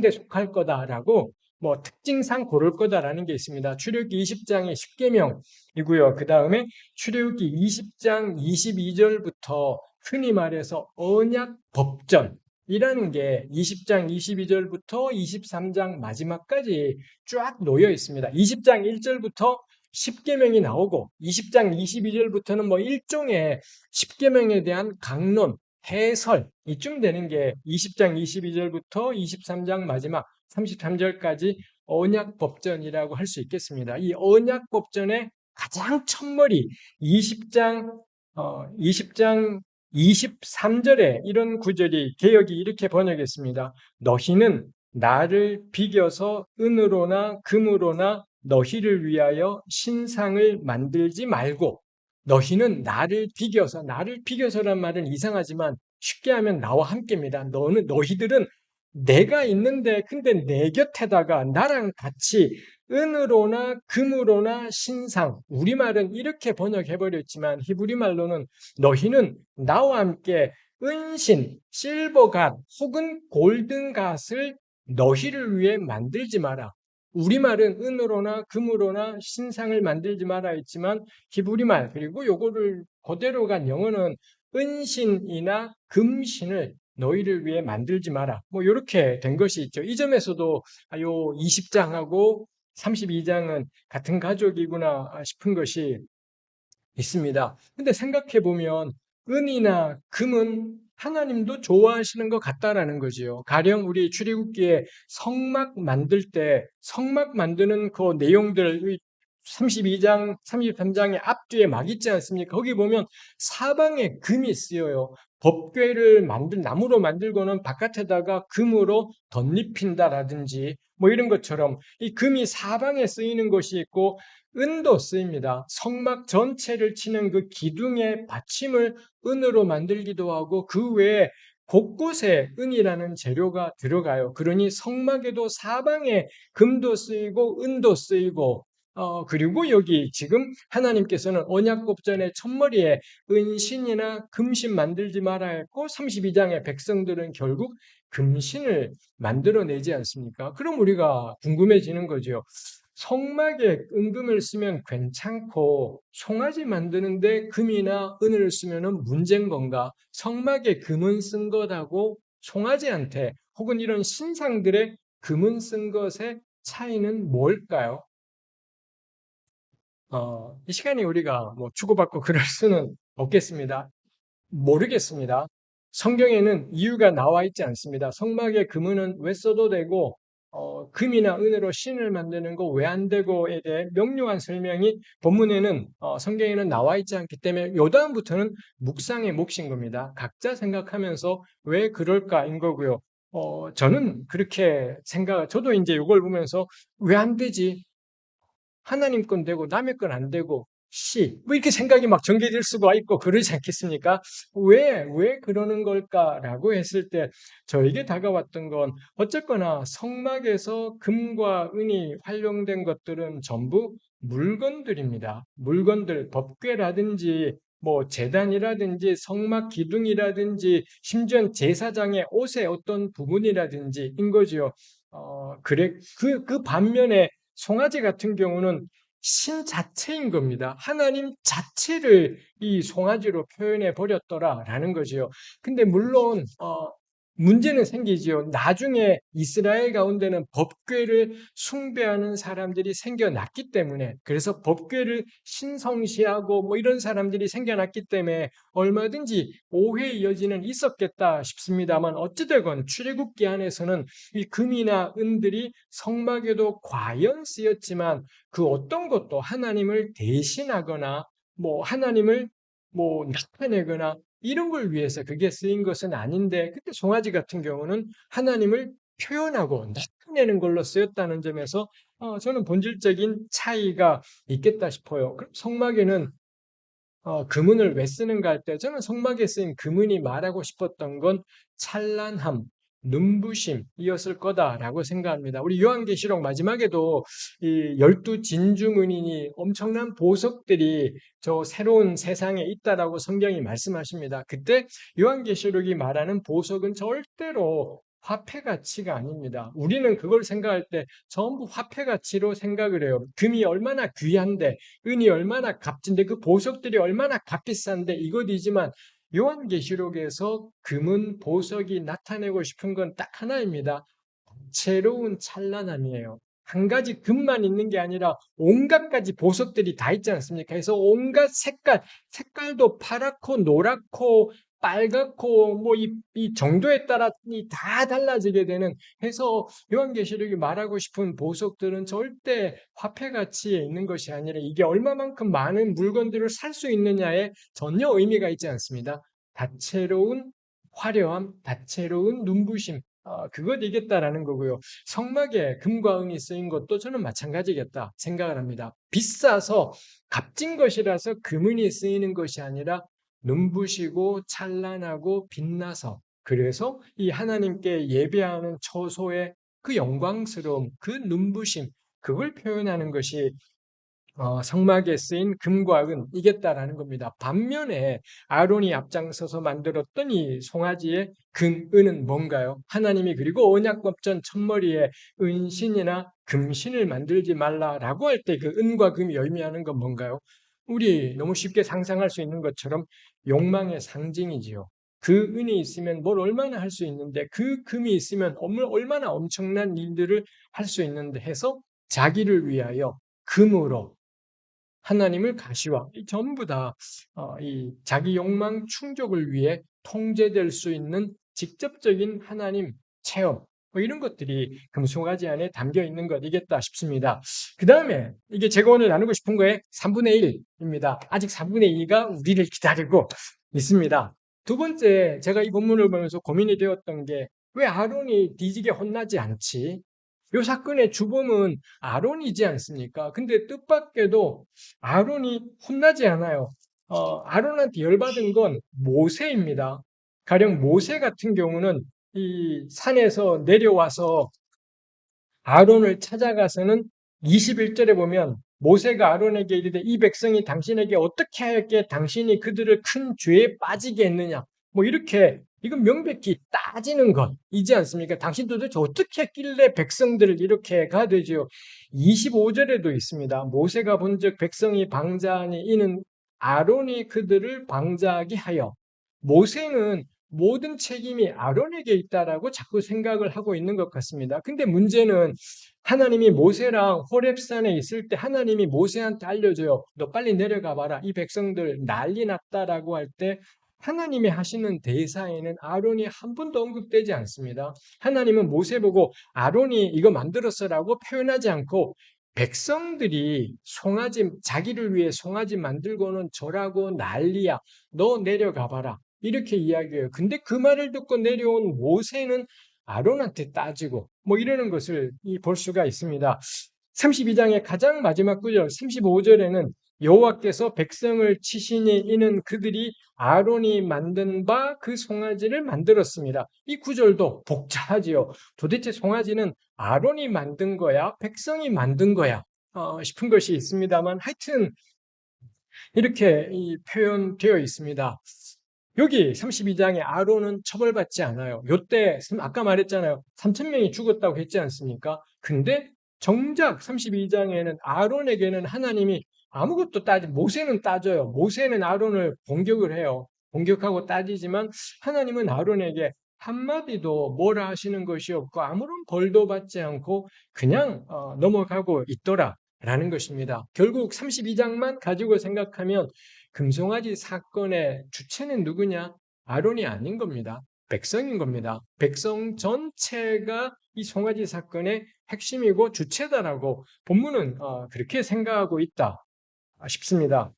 데 속할 거다라고 뭐 특징상 고를 거다라는 게 있습니다. 출애굽기 20장이 십계명이고요. 그 다음에 출애굽기 20장 22절부터 흔히 말해서 언약 법전 이라는 게 20장 22절부터 23장 마지막까지 쫙 놓여 있습니다. 20장 1절부터 10계명이 나오고 20장 22절부터는 뭐 일종의 10계명에 대한 강론, 해설 이쯤 되는 게 20장 22절부터 23장 마지막 33절까지 언약법전이라고 할 수 있겠습니다. 이 언약법전의 가장 첫머리 20장 23절에 이런 구절이 개역이 이렇게 번역했습니다. 너희는 나를 비겨서 은으로나 금으로나 너희를 위하여 신상을 만들지 말고, 너희는 나를 비겨서란 말은 이상하지만 쉽게 하면 나와 함께입니다. 너희들은 내가 있는데 근데 내 곁에다가 나랑 같이 은으로나 금으로나 신상, 우리말은 이렇게 번역해버렸지만 히브리 말로는 너희는 나와 함께 은신, 실버갓 혹은 골든갓을 너희를 위해 만들지 마라. 우리말은 은으로나 금으로나 신상을 만들지 마라 했지만 히브리말 그리고 요거를 그대로 간 영어는 은신이나 금신을 너희를 위해 만들지 마라. 뭐 이렇게 된 것이 있죠. 이 점에서도 요 20장하고 32장은 같은 가족이구나 싶은 것이 있습니다. 근데 생각해 보면 은이나 금은 하나님도 좋아하시는 것 같다라는 거지요. 가령 우리 출애굽기에 성막 만들 때 성막 만드는 그 내용들 32장, 33장의 앞뒤에 막 있지 않습니까? 거기 보면 사방에 금이 쓰여요. 법궤를 나무로 만들고는 바깥에다가 금으로 덧입힌다라든지 뭐 이런 것처럼 이 금이 사방에 쓰이는 것이 있고 은도 쓰입니다. 성막 전체를 치는 그 기둥의 받침을 은으로 만들기도 하고 그 외에 곳곳에 은이라는 재료가 들어가요. 그러니 성막에도 사방에 금도 쓰이고 은도 쓰이고 그리고 여기 지금 하나님께서는 언약궤전의 첫머리에 은신이나 금신 만들지 말아 했고 32장의 백성들은 결국 금신을 만들어내지 않습니까? 그럼 우리가 궁금해지는 거죠. 성막에 은금을 쓰면 괜찮고 송아지 만드는데 금이나 은을 쓰면 문제인 건가? 성막에 금은 쓴 것하고 송아지한테 혹은 이런 신상들의 금은 쓴 것의 차이는 뭘까요? 이 시간에 우리가 뭐 주고받고 그럴 수는 없겠습니다. 모르겠습니다. 성경에는 이유가 나와 있지 않습니다. 성막에 금은은 왜 써도 되고, 금이나 은으로 신을 만드는 거 왜 안 되고에 대해 명료한 설명이 본문에는, 성경에는 나와 있지 않기 때문에 요 다음부터는 묵상의 몫인 겁니다. 각자 생각하면서 왜 그럴까인 거고요. 저는 그렇게 저도 이제 이걸 보면서 왜 안 되지? 하나님 건 되고 남의 건 안 되고 뭐 이렇게 생각이 막 전개될 수가 있고 그러지 않겠습니까? 왜 그러는 걸까라고 했을 때 저에게 다가왔던 건 어쨌거나 성막에서 금과 은이 활용된 것들은 전부 물건들입니다. 물건들, 법궤라든지 뭐 제단이라든지 성막 기둥이라든지 심지어 제사장의 옷의 어떤 부분이라든지인 거지요. 그래 그 반면에 송아지 같은 경우는 신 자체인 겁니다. 하나님 자체를 이 송아지로 표현해 버렸더라라는 거지요. 근데 물론 문제는 생기지요. 나중에 이스라엘 가운데는 법궤를 숭배하는 사람들이 생겨났기 때문에 그래서 법궤를 신성시하고 뭐 이런 사람들이 생겨났기 때문에 얼마든지 오해의 여지는 있었겠다 싶습니다만 어찌되건 출애굽기 안에서는 이 금이나 은들이 성막에도 과연 쓰였지만 그 어떤 것도 하나님을 대신하거나 뭐 하나님을 뭐 나타내거나 이런 걸 위해서 그게 쓰인 것은 아닌데 그때 송아지 같은 경우는 하나님을 표현하고 나타내는 걸로 쓰였다는 점에서 저는 본질적인 차이가 있겠다 싶어요. 그럼 성막에는 금은을 왜 쓰는가 할 때 저는 성막에 쓰인 금은이 말하고 싶었던 건 찬란함, 눈부심이었을 거다라고 생각합니다. 우리 요한계시록 마지막에도 이 12진주문인이 엄청난 보석들이 저 새로운 세상에 있다라고 성경이 말씀하십니다. 그때 요한계시록이 말하는 보석은 절대로 화폐 가치가 아닙니다. 우리는 그걸 생각할 때 전부 화폐 가치로 생각을 해요. 금이 얼마나 귀한데 은이 얼마나 값진데 그 보석들이 얼마나 값비싼데 이것이지만 요한계시록에서 금은 보석이 나타내고 싶은 건 딱 하나입니다. 새로운 찬란함이에요. 한 가지 금만 있는 게 아니라 온갖 가지 보석들이 다 있지 않습니까? 그래서 온갖 색깔도 파랗고 노랗고 빨갛고 뭐 이 정도에 따라 다 달라지게 되는 해서 요한계시록이 말하고 싶은 보석들은 절대 화폐 가치에 있는 것이 아니라 이게 얼마만큼 많은 물건들을 살 수 있느냐에 전혀 의미가 있지 않습니다. 다채로운 화려함, 다채로운 눈부심, 그것이겠다라는 거고요. 성막에 금과 은이 쓰인 것도 저는 마찬가지겠다 생각을 합니다. 비싸서 값진 것이라서 금은이 쓰이는 것이 아니라 눈부시고 찬란하고 빛나서 그래서 이 하나님께 예배하는 처소의 그 영광스러움, 그 눈부심, 그걸 표현하는 것이 성막에 쓰인 금과 은 이겠다라는 겁니다. 반면에 아론이 앞장서서 만들었던 이 송아지의 금, 은은 뭔가요? 하나님이 그리고 언약법전 첫머리에 은신이나 금신을 만들지 말라라고 할 때 그 은과 금이 의미하는 건 뭔가요? 우리 너무 쉽게 상상할 수 있는 것처럼 욕망의 상징이지요. 그 은이 있으면 뭘 얼마나 할 수 있는데 그 금이 있으면 얼마나 엄청난 일들을 할 수 있는데 해서 자기를 위하여 금으로 하나님을 가시화, 전부 다 이 자기 욕망 충족을 위해 통제될 수 있는 직접적인 하나님 체험, 뭐 이런 것들이 금송아지 안에 담겨 있는 것이겠다 싶습니다. 그 다음에 이게 제가 오늘 나누고 싶은 거에 3분의 1입니다. 아직 3분의 2가 우리를 기다리고 있습니다. 두 번째, 제가 이 본문을 보면서 고민이 되었던 게 왜 아론이 뒤지게 혼나지 않지? 이 사건의 주범은 아론이지 않습니까? 근데 뜻밖에도 아론이 혼나지 않아요. 아론한테 열받은 건 모세입니다. 가령 모세 같은 경우는 이 산에서 내려와서 아론을 찾아가서는 21절에 보면 모세가 아론에게 이르되 이 백성이 당신에게 어떻게 하였기에 당신이 그들을 큰 죄에 빠지게 했느냐. 뭐 이렇게 이건 명백히 따지는 것이지 않습니까? 당신 도대체 어떻게 했길래 백성들을 이렇게 가되지요? 25절에도 있습니다. 모세가 본즉 백성이 방자하니 이는 아론이 그들을 방자하게 하여 모세는 모든 책임이 아론에게 있다라고 자꾸 생각을 하고 있는 것 같습니다. 근데 문제는 하나님이 모세랑 호렙산에 있을 때 하나님이 모세한테 알려줘요. 너 빨리 내려가 봐라. 이 백성들 난리 났다라고 할 때 하나님이 하시는 대사에는 아론이 한 번도 언급되지 않습니다. 하나님은 모세 보고 아론이 이거 만들었어라고 표현하지 않고 백성들이 송아지, 자기를 위해 송아지 만들고는 저라고 난리야. 너 내려가 봐라. 이렇게 이야기해요. 근데 그 말을 듣고 내려온 모세는 아론한테 따지고 뭐 이러는 것을 볼 수가 있습니다. 32장의 가장 마지막 구절 35절에는 여호와께서 백성을 치시니 이는 그들이 아론이 만든 바 그 송아지를 만들었습니다. 이 구절도 복잡하지요. 도대체 송아지는 아론이 만든 거야? 백성이 만든 거야? 싶은 것이 있습니다만 하여튼 이렇게 표현되어 있습니다. 여기 32장에 아론은 처벌받지 않아요. 요때 아까 말했잖아요. 3,000명이 죽었다고 했지 않습니까? 근데 정작 32장에는 아론에게는 하나님이 아무것도 모세는 따져요. 모세는 아론을 공격을 해요. 공격하고 따지지만 하나님은 아론에게 한마디도 뭐라 하시는 것이 없고 아무런 벌도 받지 않고 그냥 넘어가고 있더라 라는 것입니다. 결국 32장만 가지고 생각하면 금송아지 사건의 주체는 누구냐? 아론이 아닌 겁니다. 백성인 겁니다. 백성 전체가 이 송아지 사건의 핵심이고 주체다라고 본문은 그렇게 생각하고 있다 싶습니다.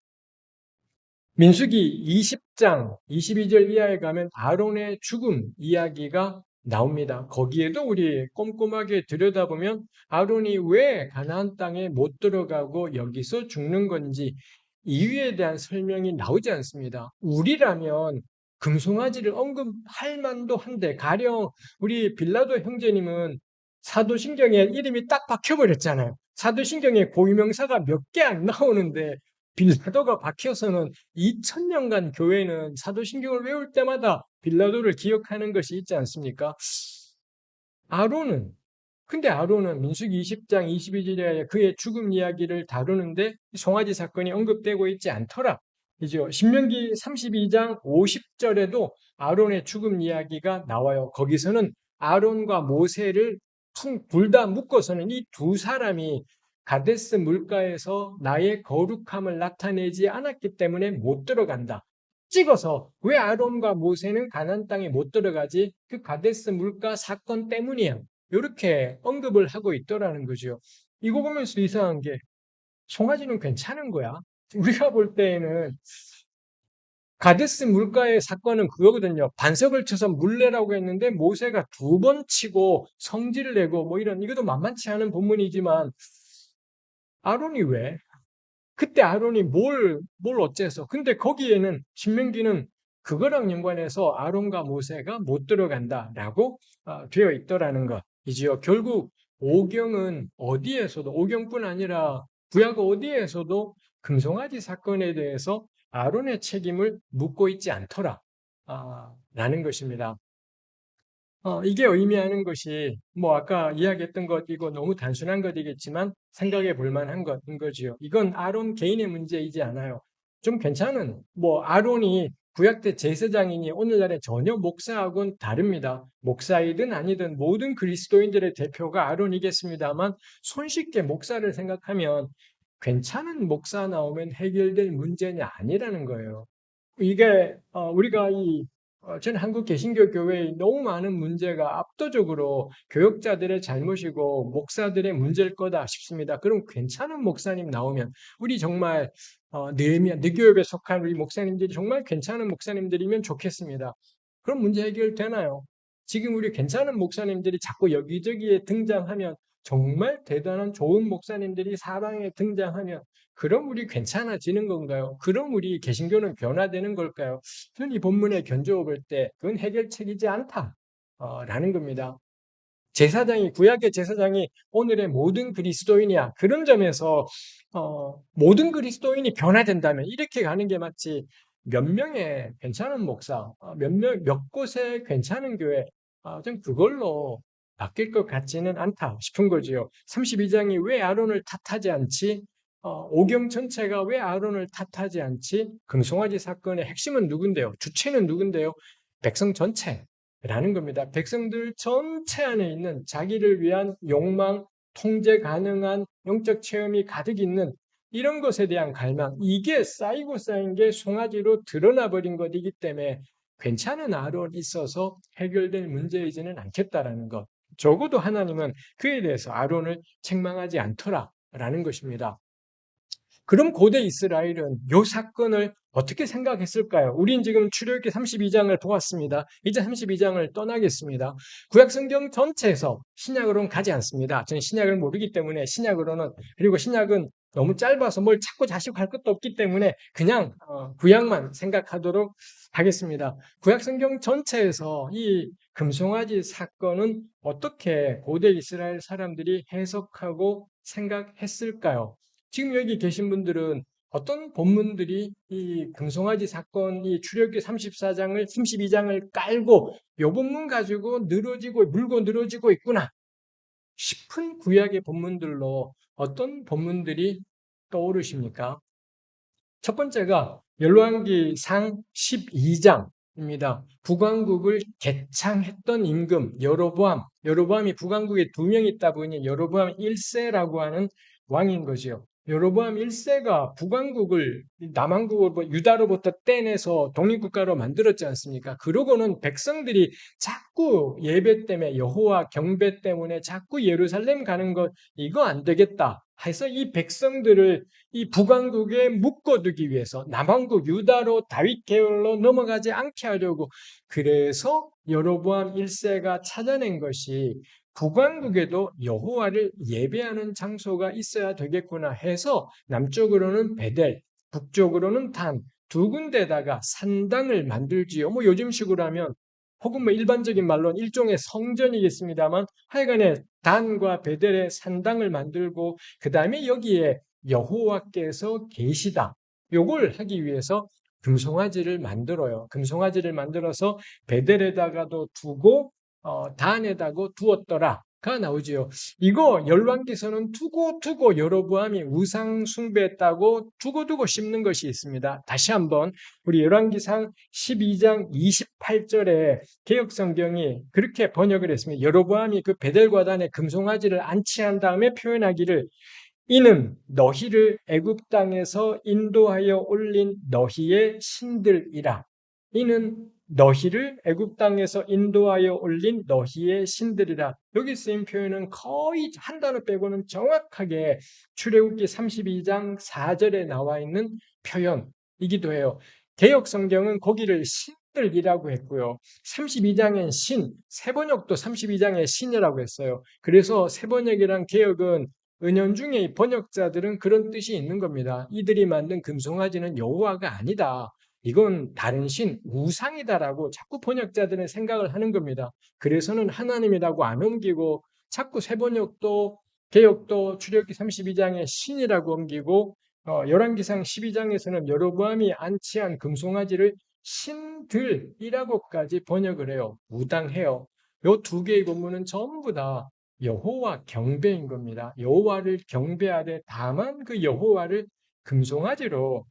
민수기 20장 22절 이하에 가면 아론의 죽음 이야기가 나옵니다. 거기에도 우리 꼼꼼하게 들여다보면 아론이 왜 가나안 땅에 못 들어가고 여기서 죽는 건지 이유에 대한 설명이 나오지 않습니다. 우리라면 금송아지를 언급할 만도 한데 가령 우리 빌라도 형제님은 사도신경에 이름이 딱 박혀버렸잖아요. 사도신경에 고유명사가 몇 개 안 나오는데 빌라도가 박혀서는 2000년간 교회는 사도신경을 외울 때마다 빌라도를 기억하는 것이 있지 않습니까? 근데 아론은 민수기 20장 22절에 그의 죽음 이야기를 다루는데 송아지 사건이 언급되고 있지 않더라. 이죠. 신명기 32장 50절에도 아론의 죽음 이야기가 나와요. 거기서는 아론과 모세를 둘 다 묶어서는 이 두 사람이 가데스 물가에서 나의 거룩함을 나타내지 않았기 때문에 못 들어간다. 찍어서 왜 아론과 모세는 가나안 땅에 못 들어가지? 그 가데스 물가 사건 때문이야. 이렇게 언급을 하고 있더라는 거죠. 이거 보면서 이상한 게 송아지는 괜찮은 거야. 우리가 볼 때에는 가데스 물가의 사건은 그거거든요. 반석을 쳐서 물내라고 했는데 모세가 2번 치고 성질을 내고 뭐 이것도 만만치 않은 본문이지만 아론이 왜? 그때 아론이 뭘 어째서? 근데 거기에는 신명기는 그거랑 연관해서 아론과 모세가 못 들어간다라고 되어 있더라는 것이지요. 결국 오경은 어디에서도 오경뿐 아니라 구약 어디에서도 금송아지 사건에 대해서 아론의 책임을 묻고 있지 않더라. 라는 것입니다. 이게 의미하는 것이 뭐 아까 이야기했던 것 이거 너무 단순한 것이겠지만 생각해 볼 만한 것인 거지요. 이건 아론 개인의 문제이지 않아요. 좀 괜찮은 뭐 아론이 구약 때 제사장이니 오늘날의 전혀 목사하고는 다릅니다. 목사이든 아니든 모든 그리스도인들의 대표가 아론이겠습니다만 손쉽게 목사를 생각하면 괜찮은 목사 나오면 해결될 문제는 아니라는 거예요. 이게 우리가 저는 한국 개신교 교회의 너무 많은 문제가 압도적으로 교역자들의 잘못이고 목사들의 문제일 거다 싶습니다. 그럼 괜찮은 목사님 나오면 우리 정말 느교협에 속한 우리 목사님들이 정말 괜찮은 목사님들이면 좋겠습니다. 그럼 문제 해결되나요? 지금 우리 괜찮은 목사님들이 자꾸 여기저기에 등장하면 정말 대단한 좋은 목사님들이 사방에 등장하면 그럼 우리 괜찮아지는 건가요? 그럼 우리 개신교는 변화되는 걸까요? 저는 이 본문에 견주어 볼 때 그건 해결책이지 않다. 라는 겁니다. 제사장이 구약의 제사장이 오늘의 모든 그리스도인이야. 그런 점에서 모든 그리스도인이 변화된다면 이렇게 가는 게 맞지. 몇 명의 괜찮은 목사, 몇 곳의 괜찮은 교회, 좀 그걸로 바뀔 것 같지는 않다 싶은 거지요. 32장이 왜 아론을 탓하지 않지? 오경 전체가 왜 아론을 탓하지 않지? 금송아지 사건의 핵심은 누군데요? 주체는 누군데요? 백성 전체. 라는 겁니다. 백성들 전체 안에 있는 자기를 위한 욕망, 통제 가능한 영적 체험이 가득 있는 이런 것에 대한 갈망, 이게 쌓이고 쌓인 게 송아지로 드러나 버린 것이기 때문에 괜찮은 아론이 있어서 해결될 문제이지는 않겠다라는 것. 적어도 하나님은 그에 대해서 아론을 책망하지 않더라라는 것입니다. 그럼 고대 이스라엘은 이 사건을 어떻게 생각했을까요? 우린 지금 출애굽기 32장을 보았습니다. 이제 32장을 떠나겠습니다. 구약 성경 전체에서 신약으로는 가지 않습니다. 저는 신약을 모르기 때문에 신약으로는 그리고 신약은 너무 짧아서 뭘 찾고 자식할 것도 없기 때문에 그냥 구약만 생각하도록 하겠습니다. 구약 성경 전체에서 이 금송아지 사건은 어떻게 고대 이스라엘 사람들이 해석하고 생각했을까요? 지금 여기 계신 분들은 어떤 본문들이 이 금송아지 사건, 이 출애굽기 34장을 32장을 깔고 요 본문 가지고 물고 늘어지고 있구나 싶은 구약의 본문들로 어떤 본문들이 떠오르십니까? 첫 번째가 열왕기상 12장입니다. 북왕국을 개창했던 임금 여로보암이 북왕국에 두 명 있다 보니 여로보암 1세라고 하는 왕인 거지요. 여로보암 1세가 북왕국을 남왕국을 유다로부터 떼내서 독립국가로 만들었지 않습니까? 그러고는 백성들이 자꾸 예배 때문에 여호와 경배 때문에 자꾸 예루살렘 가는 것 이거 안 되겠다 해서 이 백성들을 이 북왕국에 묶어두기 위해서 남왕국 유다로 다윗 계열로 넘어가지 않게 하려고 그래서 여로보암 1세가 찾아낸 것이 북왕국에도 여호와를 예배하는 장소가 있어야 되겠구나 해서 남쪽으로는 베델, 북쪽으로는 단 두 군데다가 산당을 만들지요. 뭐 요즘식으로 하면 혹은 뭐 일반적인 말로는 일종의 성전이겠습니다만 하여간에 단과 베델의 산당을 만들고 그 다음에 여기에 여호와께서 계시다. 요걸 하기 위해서 금송아지를 만들어요. 금송아지를 만들어서 베델에다가도 두고 단에다가 두었더라가 나오지요. 이거 열왕기서는 두고 여로보암이 우상 숭배했다고 두고 씹는 것이 있습니다. 다시 한번 우리 열왕기상 12장 28절에 개역성경이 그렇게 번역을 했습니다. 여로보암이 그 베델과 단에 금송아지를 안치한 다음에 표현하기를 이는 너희를 애굽 땅에서 인도하여 올린 너희의 신들이라. 이는 너희를 애굽 땅에서 인도하여 올린 너희의 신들이라. 여기 쓰인 표현은 거의 한 단어 빼고는 정확하게 출애굽기 32장 4절에 나와 있는 표현이기도 해요. 개역 성경은 거기를 신들이라고 했고요. 32장엔 세번역도 32장에 신이라고 했어요. 그래서 세번역이랑 개역은 은연중에 이 번역자들은 그런 뜻이 있는 겁니다. 이들이 만든 금송아지는 여호와가 아니다. 이건 다른 신, 우상이다라고 자꾸 번역자들은 생각을 하는 겁니다. 그래서는 하나님이라고 안 옮기고 자꾸 세번역도 개역도 출애굽기 32장에 신이라고 옮기고 열왕기상 12장에서는 여로보암이 안치한 금송아지를 신들이라고까지 번역을 해요. 무당해요. 요 두 개의 본문은 전부 다 여호와 경배인 겁니다. 여호와를 경배하되 다만 그 여호와를 금송아지로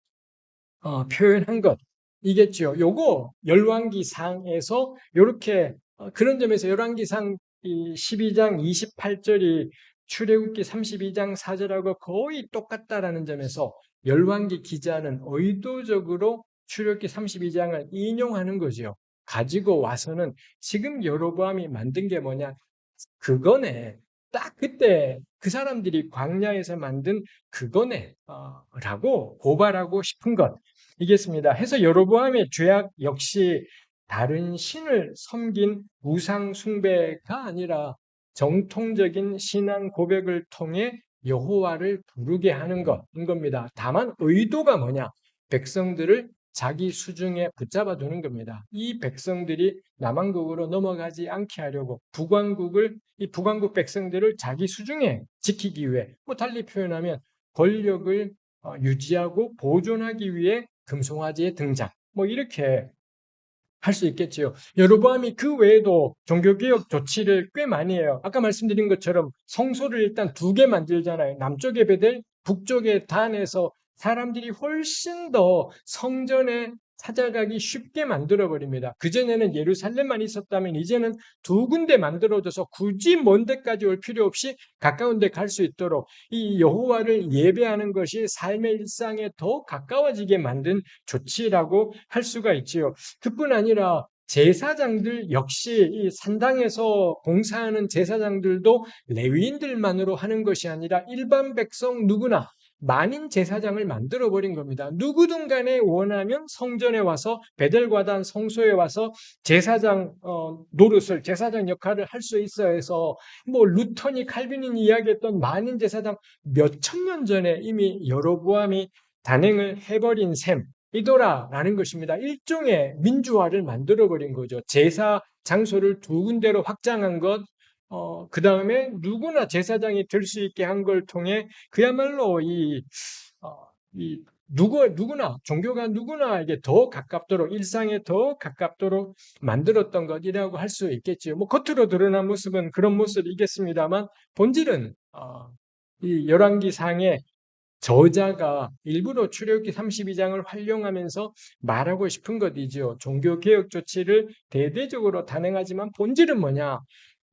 표현한 것 이겠죠. 요거 열왕기상에서 이렇게 그런 점에서 열왕기상 12장 28절이 출애굽기 32장 4절하고 거의 똑같다라는 점에서 열왕기 기자는 의도적으로 출애굽기 32장을 인용하는 거죠. 가지고 와서는 지금 여로보암이 만든 게 뭐냐? 그거네. 딱 그때 그 사람들이 광야에서 만든 그거네. 라고 고발하고 싶은 것. 이겠습니다. 해서 여로보암의 죄악 역시 다른 신을 섬긴 우상 숭배가 아니라 정통적인 신앙 고백을 통해 여호와를 부르게 하는 것인 겁니다. 다만 의도가 뭐냐? 백성들을 자기 수중에 붙잡아 두는 겁니다. 이 백성들이 남왕국으로 넘어가지 않게 하려고 이 북왕국 백성들을 자기 수중에 지키기 위해 달리 표현하면 권력을 유지하고 보존하기 위해 금송아지의 등장 이렇게 할 수 있겠지요. 여로보암이 그 외에도 종교개혁 조치를 꽤 많이 해요. 아까 말씀드린 것처럼 성소를 일단 2개 만들잖아요. 남쪽의 베델, 북쪽의 단에서 사람들이 훨씬 더 성전에 찾아가기 쉽게 만들어버립니다. 그전에는 예루살렘만 있었다면 이제는 2군데 만들어져서 굳이 먼 데까지 올 필요 없이 가까운 데 갈 수 있도록 이 여호와를 예배하는 것이 삶의 일상에 더 가까워지게 만든 조치라고 할 수가 있지요. 그뿐 아니라 제사장들 역시 이 산당에서 봉사하는 제사장들도 레위인들만으로 하는 것이 아니라 일반 백성 누구나 만인 제사장을 만들어 버린 겁니다. 누구든 간에 원하면 성전에 와서 베델과단 성소에 와서 제사장 노릇을 제사장 역할을 할 수 있어 해서 루터니 칼빈이 이야기했던 만인 제사장 몇 천 년 전에 이미 여로보암이 단행을 해버린 셈이더라라는 것입니다. 일종의 민주화를 만들어버린 거죠. 제사 장소를 2군데로 확장한 것, 그 다음에 누구나 제사장이 될 수 있게 한 걸 통해 그야말로 누구나, 종교가 누구나에게 더 가깝도록, 일상에 더 가깝도록 만들었던 것이라고 할 수 있겠지요. 겉으로 드러난 모습은 그런 모습이겠습니다만, 본질은, 이 열왕기상의 저자가 일부러 출애굽기 32장을 활용하면서 말하고 싶은 것이지요. 종교개혁 조치를 대대적으로 단행하지만 본질은 뭐냐?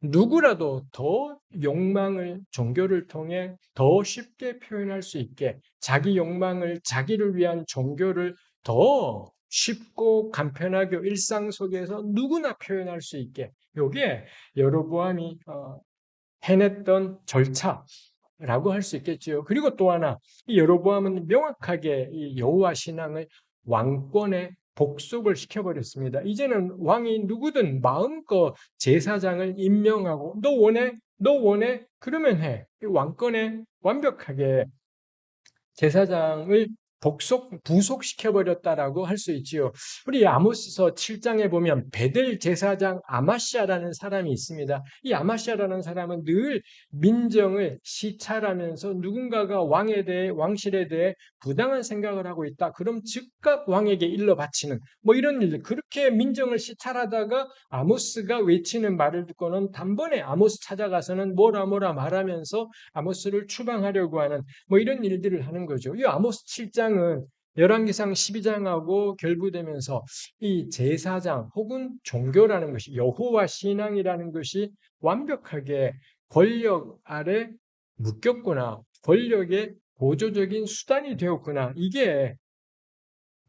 누구라도 더 욕망을 종교를 통해 더 쉽게 표현할 수 있게 자기 욕망을 자기를 위한 종교를 더 쉽고 간편하게 일상 속에서 누구나 표현할 수 있게 이게 여로보암이 해냈던 절차라고 할 수 있겠지요. 그리고 또 하나 이 여로보암은 명확하게 이 여호와 신앙을 왕권의 복속을 시켜버렸습니다. 이제는 왕이 누구든 마음껏 제사장을 임명하고 너 원해? 너 원해? 그러면 해. 왕권에 완벽하게 제사장을 부속시켜버렸다라고 할 수 있지요. 우리 아모스서 7장에 보면 베델 제사장 아마시아라는 사람이 있습니다. 이 아마시아라는 사람은 늘 민정을 시찰하면서 누군가가 왕실에 대해 부당한 생각을 하고 있다. 그럼 즉각 왕에게 일러 바치는 이런 일들. 그렇게 민정을 시찰하다가 아모스가 외치는 말을 듣고는 단번에 아모스 찾아가서는 뭐라 말하면서 아모스를 추방하려고 하는 이런 일들을 하는 거죠. 이 아모스 7장은 열왕기상 12장하고 결부되면서 이 제사장 혹은 종교라는 것이 여호와 신앙이라는 것이 완벽하게 권력 아래 묶였구나. 권력의 보조적인 수단이 되었구나. 이게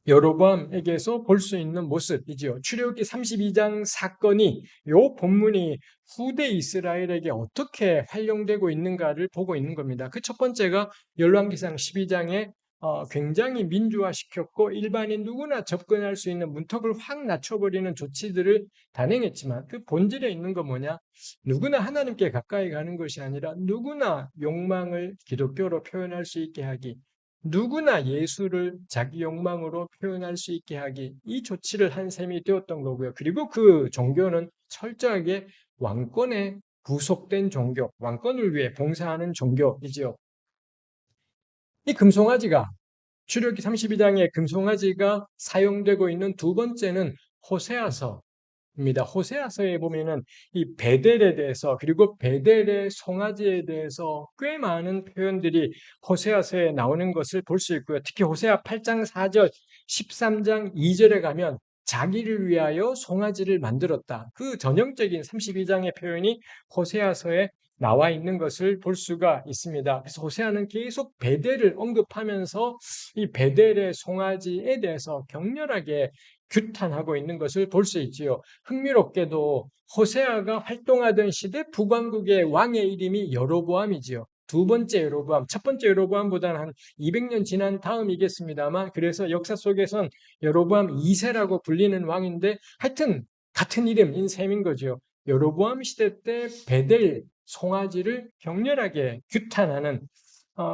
여로보암에게서 볼 수 있는 모습이지요. 출애굽기 32장 사건이 이 본문이 후대 이스라엘에게 어떻게 활용되고 있는가를 보고 있는 겁니다. 그 첫 번째가 열왕기상 12장에 굉장히 민주화시켰고 일반인 누구나 접근할 수 있는 문턱을 확 낮춰버리는 조치들을 단행했지만 그 본질에 있는 건 뭐냐? 누구나 하나님께 가까이 가는 것이 아니라 누구나 욕망을 기독교로 표현할 수 있게 하기, 누구나 예수를 자기 욕망으로 표현할 수 있게 하기, 이 조치를 한 셈이 되었던 거고요. 그리고 그 종교는 철저하게 왕권의 구속된 종교, 왕권을 위해 봉사하는 종교이지요. 이 금송아지가 출애굽기 32장의 금송아지가 사용되고 있는 두 번째는 호세아서입니다. 호세아서에 보면은 이 베델에 대해서 그리고 베델의 송아지에 대해서 꽤 많은 표현들이 호세아서에 나오는 것을 볼 수 있고요. 특히 호세아 8장 4절, 13장 2절에 가면 자기를 위하여 송아지를 만들었다. 그 전형적인 32장의 표현이 호세아서에 나와 있는 것을 볼 수가 있습니다. 그래서 호세아는 계속 베델을 언급하면서 이 베델의 송아지에 대해서 격렬하게 규탄하고 있는 것을 볼 수 있지요. 흥미롭게도 호세아가 활동하던 시대 북왕국의 왕의 이름이 여로보암이지요. 두 번째 여로보암, 첫 번째 여로보암보다는 한 200년 지난 다음이겠습니다만, 그래서 역사 속에선 여로보암 2세라고 불리는 왕인데, 하여튼 같은 이름인 셈인 거죠. 여로보암 시대 때 베델 송아지를 격렬하게 규탄하는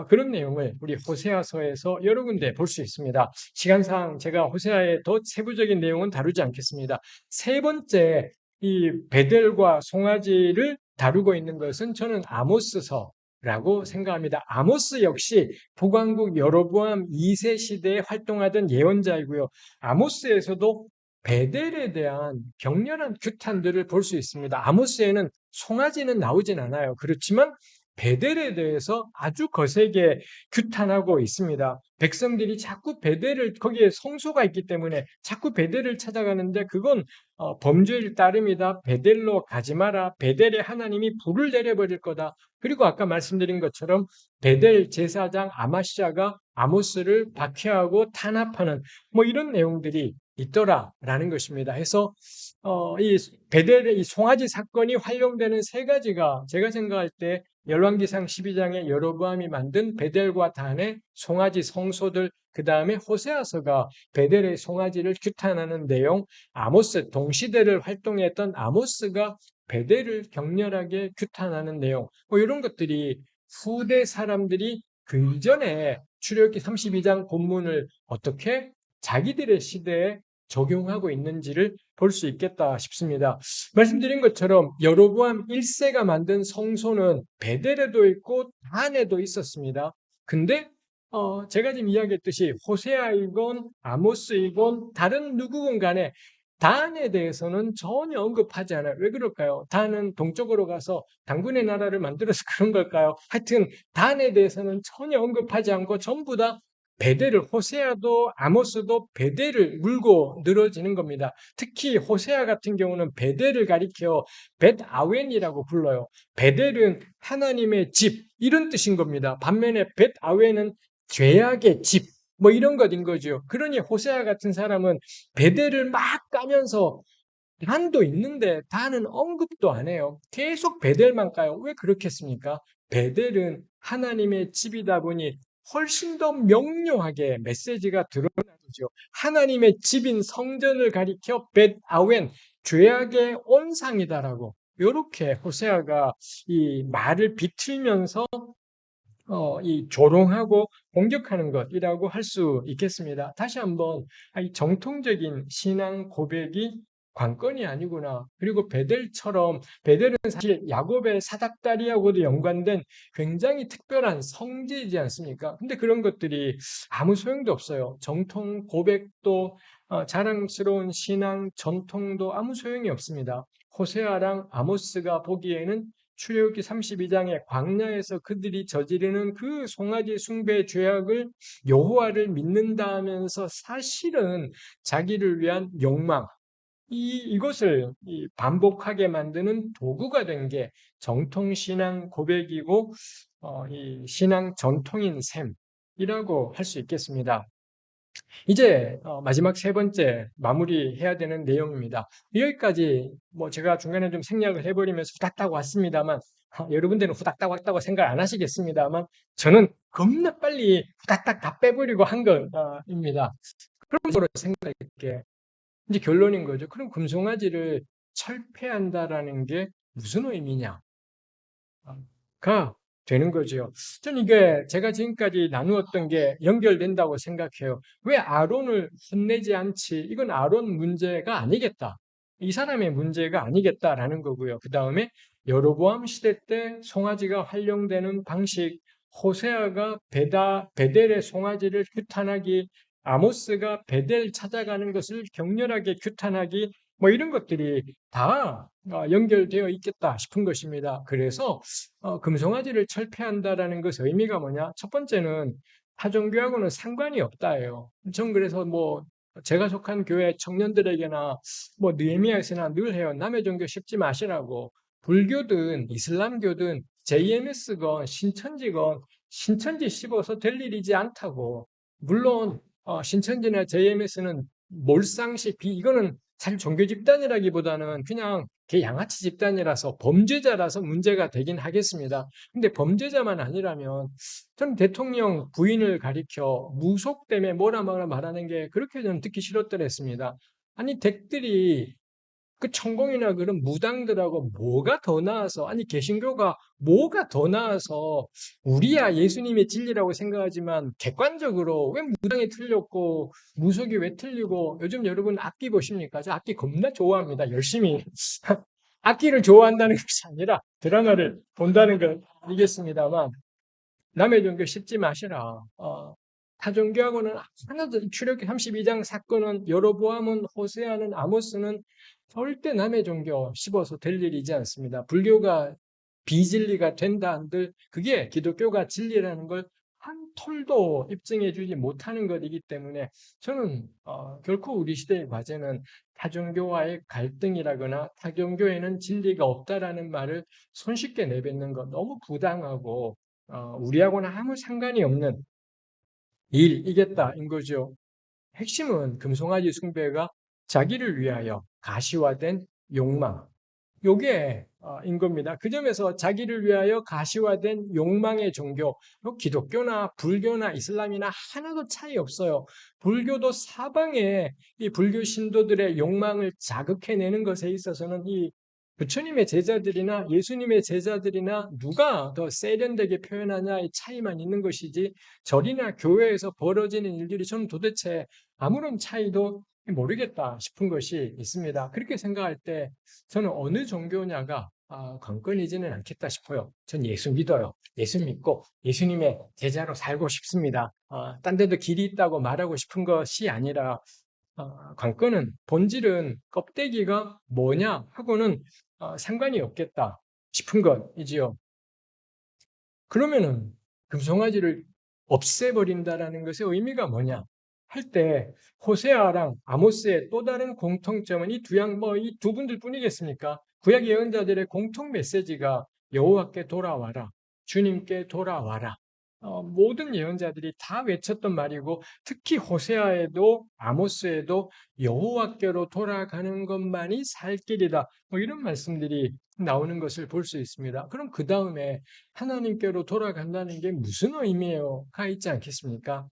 그런 내용을 우리 호세아서에서 여러 군데 볼 수 있습니다. 시간상 제가 호세아의 더 세부적인 내용은 다루지 않겠습니다. 세 번째, 이 베델과 송아지를 다루고 있는 것은 저는 아모스서라고 생각합니다. 아모스 역시 북왕국 여로보암 2세 시대에 활동하던 예언자이고요. 아모스에서도 베델에 대한 격렬한 규탄들을 볼 수 있습니다. 아모스에는 송아지는 나오진 않아요. 그렇지만 베델에 대해서 아주 거세게 규탄하고 있습니다. 백성들이 자꾸 베델을, 거기에 성소가 있기 때문에 자꾸 베델을 찾아가는데 그건 범죄일 따름이다. 베델로 가지 마라. 베델에 하나님이 불을 내려버릴 거다. 그리고 아까 말씀드린 것처럼 베델 제사장 아마시아가 아모스를 박해하고 탄압하는 뭐 이런 내용들이 있더라라는 것입니다. 해서 이 베델의 이 송아지 사건이 활용되는 세 가지가 제가 생각할 때 열왕기상 12장에 여로보암이 만든 베델과 단의 송아지 성소들, 그 다음에 호세아서가 베델의 송아지를 규탄하는 내용, 아모스 동시대를 활동했던 아모스가 베델을 격렬하게 규탄하는 내용, 뭐 이런 것들이 후대 사람들이 그 이전에 출애굽기 32장 본문을 어떻게 자기들의 시대에 적용하고 있는지를 볼 수 있겠다 싶습니다. 말씀드린 것처럼 여로보암 1세가 만든 성소는 베델에도 있고 단에도 있었습니다. 근데 제가 지금 이야기했듯이 호세아이건 아모스이건 다른 누구건 간에 단에 대해서는 전혀 언급하지 않아요. 왜 그럴까요? 단은 동쪽으로 가서 당군의 나라를 만들어서 그런 걸까요? 하여튼 단에 대해서는 전혀 언급하지 않고 전부 다 베델을, 호세아도 아모스도 베델을 물고 늘어지는 겁니다. 특히 호세아 같은 경우는 베델을 가리켜 벳아웬이라고 불러요. 베델은 하나님의 집 이런 뜻인 겁니다. 반면에 벳아웬은 죄악의 집 뭐 이런 것인 거죠. 그러니 호세아 같은 사람은 베델을 막 까면서 단도 있는데 단은 언급도 안 해요. 계속 베델만 까요. 왜 그렇겠습니까? 베델은 하나님의 집이다 보니 훨씬 더 명료하게 메시지가 드러나죠. 하나님의 집인 성전을 가리켜 벳아웬, 죄악의 온상이다라고 이렇게 호세아가 이 말을 비틀면서 이 조롱하고 공격하는 것이라고 할 수 있겠습니다. 다시 한번 이 정통적인 신앙 고백이 관건이 아니구나. 그리고 베델처럼 베델은 사실 야곱의 사닥다리하고도 연관된 굉장히 특별한 성지이지 않습니까? 근데 그런 것들이 아무 소용도 없어요. 정통 고백도 자랑스러운 신앙 전통도 아무 소용이 없습니다. 호세아랑 아모스가 보기에는 출애굽기 32장의 광야에서 그들이 저지르는 그 송아지 숭배 죄악을 여호와를 믿는다 하면서 사실은 자기를 위한 욕망, 이것을 반복하게 만드는 도구가 된 게 정통신앙 고백이고 이 신앙 전통인 셈이라고 할 수 있겠습니다. 이제 마지막 세 번째 마무리해야 되는 내용입니다. 여기까지 뭐 제가 중간에 좀 생략을 해버리면서 후닥닥 왔습니다만 여러분들은 후닥닥 왔다고 생각 안 하시겠습니다만 저는 겁나 빨리 후닥닥 다 빼버리고 한 겁니다. 그런 거로 생각할게. 이제 결론인 거죠. 그럼 금송아지를 철폐한다라는 게 무슨 의미냐? 가 되는 거죠. 저는 이게 제가 지금까지 나누었던 게 연결된다고 생각해요. 왜 아론을 혼내지 않지? 이건 아론 문제가 아니겠다. 이 사람의 문제가 아니겠다라는 거고요. 그 다음에 여로보암 시대 때 송아지가 활용되는 방식, 호세아가 베델의 송아지를 규탄하기, 아모스가 베델 찾아가는 것을 격렬하게 규탄하기, 뭐 이런 것들이 다 연결되어 있겠다 싶은 것입니다. 그래서 금송아지를 철폐한다라는 것의 의미가 뭐냐? 첫 번째는 타종교하고는 상관이 없다예요. 전 그래서 뭐 제가 속한 교회 청년들에게나 뭐 느헤미야에서나 늘 해요. 남의 종교 씹지 마시라고. 불교든 이슬람교든 JMS건 신천지건 신천지 씹어서 될 일이지 않다고. 물론 신천지나 JMS는 몰상식 이거는 사실 종교 집단이라기보다는 그냥 개 양아치 집단이라서 범죄자라서 문제가 되긴 하겠습니다. 근데 범죄자만 아니라면 저는 대통령 부인을 가리켜 무속 때문에 뭐라 말하는 게 그렇게 저는 듣기 싫었더랬습니다. 아니 댁들이 그 천공이나 그런 무당들하고 뭐가 더 나아서 아니 개신교가 뭐가 더 나아서 우리야 예수님의 진리라고 생각하지만 객관적으로 왜 무당이 틀렸고 무속이 왜 틀리고 요즘 여러분 악기 보십니까? 저 악기 겁나 좋아합니다. 열심히 악기를 좋아한다는 것이 아니라 드라마를 본다는 걸 알겠습니다만 남의 종교 씹지 마시라. 타종교하고는 하나도 출애굽기 32장 사건은 여로보암은 호세아는 아모스는 절대 남의 종교 씹어서 될 일이지 않습니다. 불교가 비진리가 된다 한들 그게 기독교가 진리라는 걸 한 톨도 입증해 주지 못하는 것이기 때문에 저는 결코 우리 시대의 과제는 타종교와의 갈등이라거나 타종교에는 진리가 없다라는 말을 손쉽게 내뱉는 것 너무 부당하고 우리하고는 아무 상관이 없는 일이겠다인 거죠. 핵심은 금송아지 숭배가 자기를 위하여 가시화된 욕망, 요게 인 겁니다. 그 점에서 자기를 위하여 가시화된 욕망의 종교, 기독교나 불교나 이슬람이나 하나도 차이 없어요. 불교도 사방에 이 불교 신도들의 욕망을 자극해내는 것에 있어서는 이 부처님의 제자들이나 예수님의 제자들이나 누가 더 세련되게 표현하냐의 차이만 있는 것이지 절이나 교회에서 벌어지는 일들이 저는 도대체 아무런 차이도 모르겠다 싶은 것이 있습니다. 그렇게 생각할 때 저는 어느 종교냐가 관건이지는 않겠다 싶어요. 전 예수 믿어요. 예수 믿고 예수님의 제자로 살고 싶습니다. 딴 데도 길이 있다고 말하고 싶은 것이 아니라 관건은 본질은 껍데기가 뭐냐 하고는 상관이 없겠다 싶은 것이지요. 그러면은 금송아지를 없애버린다라는 것의 의미가 뭐냐 할 때 호세아랑 아모스의 또 다른 공통점은 이 두 분들 뿐이겠습니까? 구약 예언자들의 공통 메시지가 여호와께 돌아와라, 주님께 돌아와라. 모든 예언자들이 다 외쳤던 말이고 특히 호세아에도 아모스에도 여호와께로 돌아가는 것만이 살 길이다. 뭐 이런 말씀들이 나오는 것을 볼 수 있습니다. 그럼 그 다음에 하나님께로 돌아간다는 게 무슨 의미예요?가 있지 않겠습니까?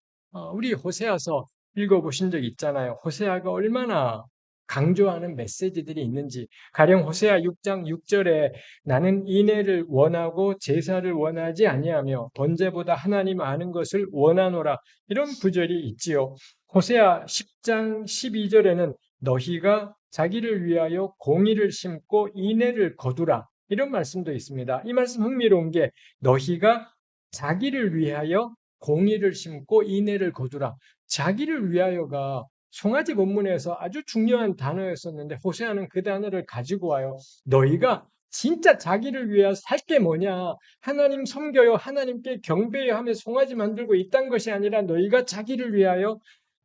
우리 호세아서 읽어보신 적 있잖아요. 호세아가 얼마나 강조하는 메시지들이 있는지. 가령 호세아 6장 6절에 나는 인애를 원하고 제사를 원하지 아니하며 번제보다 하나님 아는 것을 원하노라. 이런 구절이 있지요. 호세아 10장 12절에는 너희가 자기를 위하여 공의를 심고 인애를 거두라. 이런 말씀도 있습니다. 이 말씀 흥미로운 게 너희가 자기를 위하여 공의를 심고 인애를 거두라. 자기를 위하여가 송아지 본문에서 아주 중요한 단어였었는데 호세아는 그 단어를 가지고 와요. 너희가 진짜 자기를 위하여 살 게 뭐냐? 하나님 섬겨요. 하나님께 경배해요 하며 송아지 만들고 있단 것이 아니라 너희가 자기를 위하여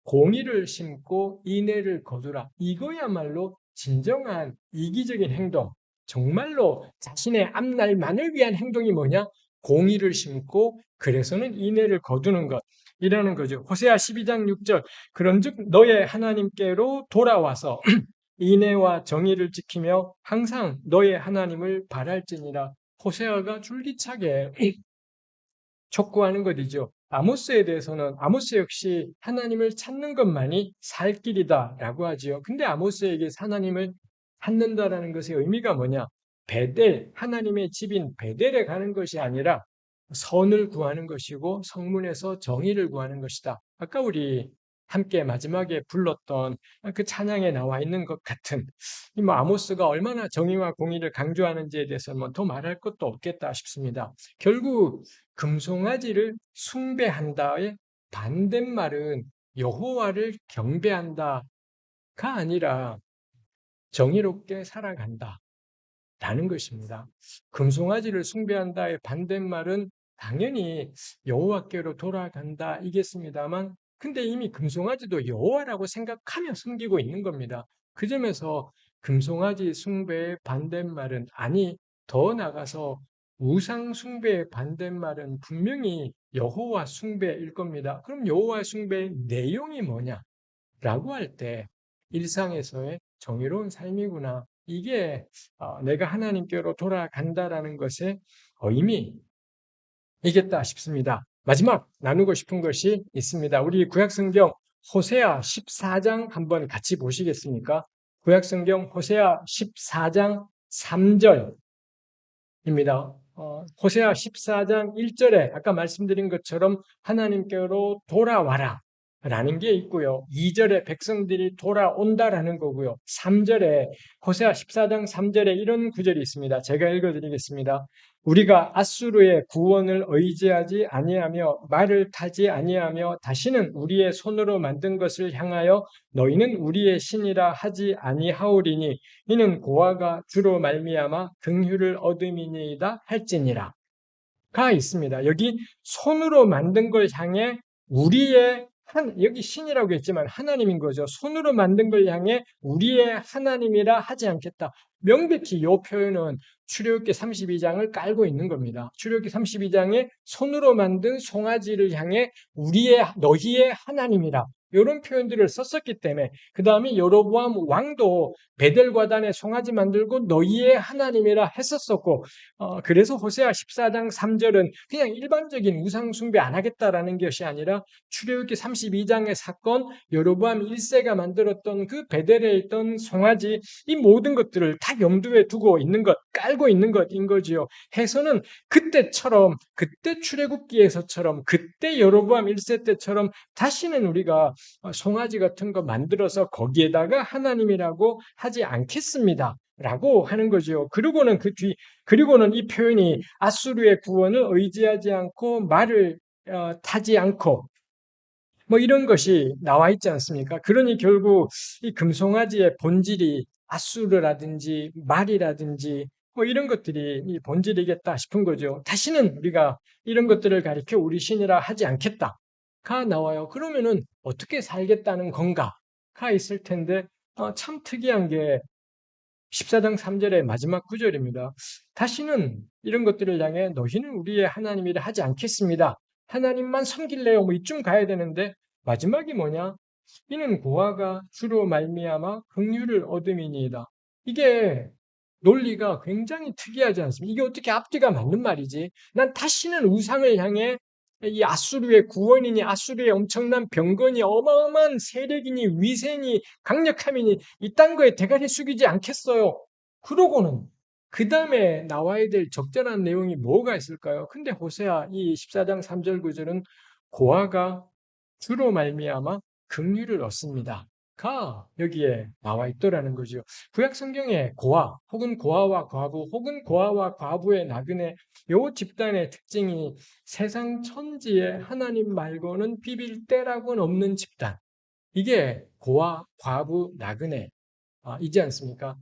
공의를 심고 인애를 거두라. 이거야말로 진정한 이기적인 행동. 정말로 자신의 앞날만을 위한 행동이 뭐냐? 공의를 심고 그래서는 인애를 거두는 것. 이라는 거죠. 호세아 12장 6절. 그런즉 너의 하나님께로 돌아와서 인애와 정의를 지키며 항상 너의 하나님을 바랄지니라. 호세아가 줄기차게 촉구하는 것이죠. 아모스에 대해서는 아모스 역시 하나님을 찾는 것만이 살 길이다라고 하지요. 근데 아모스에게 하나님을 찾는다라는 것의 의미가 뭐냐? 베델, 하나님의 집인 베델에 가는 것이 아니라 선을 구하는 것이고 성문에서 정의를 구하는 것이다. 아까 우리 함께 마지막에 불렀던 그 찬양에 나와 있는 것 같은 뭐 아모스가 얼마나 정의와 공의를 강조하는지에 대해서 뭐 더 말할 것도 없겠다 싶습니다. 결국 금송아지를 숭배한다의 반대말은 여호와를 경배한다가 아니라 정의롭게 살아간다. 라는 것입니다. 금송아지를 숭배한다의 반대말은 당연히 여호와께로 돌아간다 이겠습니다만 근데 이미 금송아지도 여호와라고 생각하며 섬기고 있는 겁니다. 그 점에서 금송아지 숭배의 반대말은 아니 더 나가서 우상 숭배의 반대말은 분명히 여호와 숭배일 겁니다. 그럼 여호와 숭배의 내용이 뭐냐라고 할 때 일상에서의 정의로운 삶이구나. 이게 내가 하나님께로 돌아간다라는 것의 의미이겠다 싶습니다. 마지막 나누고 싶은 것이 있습니다. 우리 구약성경 호세아 14장 한번 같이 보시겠습니까? 구약성경 호세아 14장 3절입니다. 호세아 14장 1절에 아까 말씀드린 것처럼 하나님께로 돌아와라 라는 게 있고요. 2절에 백성들이 돌아온다라는 거고요. 3절에 호세아 14장 3절에 이런 구절이 있습니다. 제가 읽어드리겠습니다. 우리가 아수르의 구원을 의지하지 아니하며 말을 타지 아니하며 다시는 우리의 손으로 만든 것을 향하여 너희는 우리의 신이라 하지 아니하오리니 이는 고아가 주로 말미암아 긍휼을 얻음이니이다 할지니라 가 있습니다. 여기 손으로 만든 걸 향해 우리의 여기 신이라고 했지만 하나님인 거죠. 손으로 만든 걸 향해 우리의 하나님이라 하지 않겠다. 명백히 이 표현은 출애굽기 32장을 깔고 있는 겁니다. 출애굽기 32장에 손으로 만든 송아지를 향해 너희의 하나님이라 이런 표현들을 썼었기 때문에 그 다음에 여로보암 왕도 베델과단에 송아지 만들고 너희의 하나님이라 했었었고 그래서 호세아 14장 3절은 그냥 일반적인 우상 숭배 안 하겠다라는 것이 아니라 출애굽기 32장의 사건 여로보암 1세가 만들었던 그 베델에 있던 송아지 이 모든 것들을 다 염두에 두고 있는 것 깔고 있는 것인 거지요. 해서는 그때처럼 그때 출애굽기에서처럼 그때 여로보암 1세 때처럼 다시는 우리가 송아지 같은 거 만들어서 거기에다가 하나님이라고 하지 않겠습니다. 라고 하는 거죠. 그리고는 이 표현이 아수르의 구원을 의지하지 않고 말을 타지 않고 뭐 이런 것이 나와 있지 않습니까? 그러니 결국 이 금송아지의 본질이 아수르라든지 말이라든지 뭐 이런 것들이 이 본질이겠다 싶은 거죠. 다시는 우리가 이런 것들을 가리켜 우리 신이라 하지 않겠다가 나와요. 그러면은 어떻게 살겠다는 건가가 있을 텐데 참 특이한 게 14장 3절의 마지막 구절입니다. 다시는 이런 것들을 향해 너희는 우리의 하나님이라 하지 않겠습니다. 하나님만 섬길래요. 뭐 이쯤 가야 되는데 마지막이 뭐냐? 이는 고아가 주로 말미암아 긍휼을 얻음이니이다. 이게 논리가 굉장히 특이하지 않습니까? 이게 어떻게 앞뒤가 맞는 말이지? 난 다시는 우상을 향해 이 아수르의 구원이니 아수르의 엄청난 병건이 어마어마한 세력이니 위세니 강력함이니 이딴 거에 대가리 숙이지 않겠어요. 그러고는 그 다음에 나와야 될 적절한 내용이 뭐가 있을까요? 근데 호세아 이 14장 3절 9절은 고아가 주로 말미암아 긍휼을 얻습니다. 가 여기에 나와 있더라는 거죠. 구약 성경에 고아 혹은 고아와 과부 혹은 고아와 과부의 나그네 요 집단의 특징이 세상 천지에 하나님 말고는 비빌 데라고는 없는 집단. 이게 고아, 과부, 나그네이지 않습니까?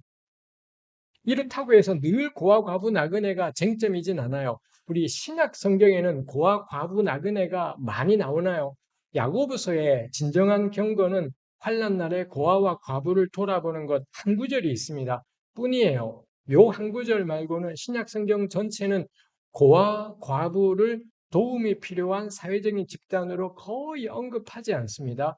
이렇다고 해서 늘 고아, 과부, 나그네가 쟁점이진 않아요. 우리 신약 성경에는 고아, 과부, 나그네가 많이 나오나요? 야고보서의 진정한 경건은 환난 날에 고아와 과부를 돌아보는 것 한 구절이 있습니다. 뿐이에요. 요 한 구절 말고는 신약 성경 전체는 고아, 과부를 도움이 필요한 사회적인 집단으로 거의 언급하지 않습니다.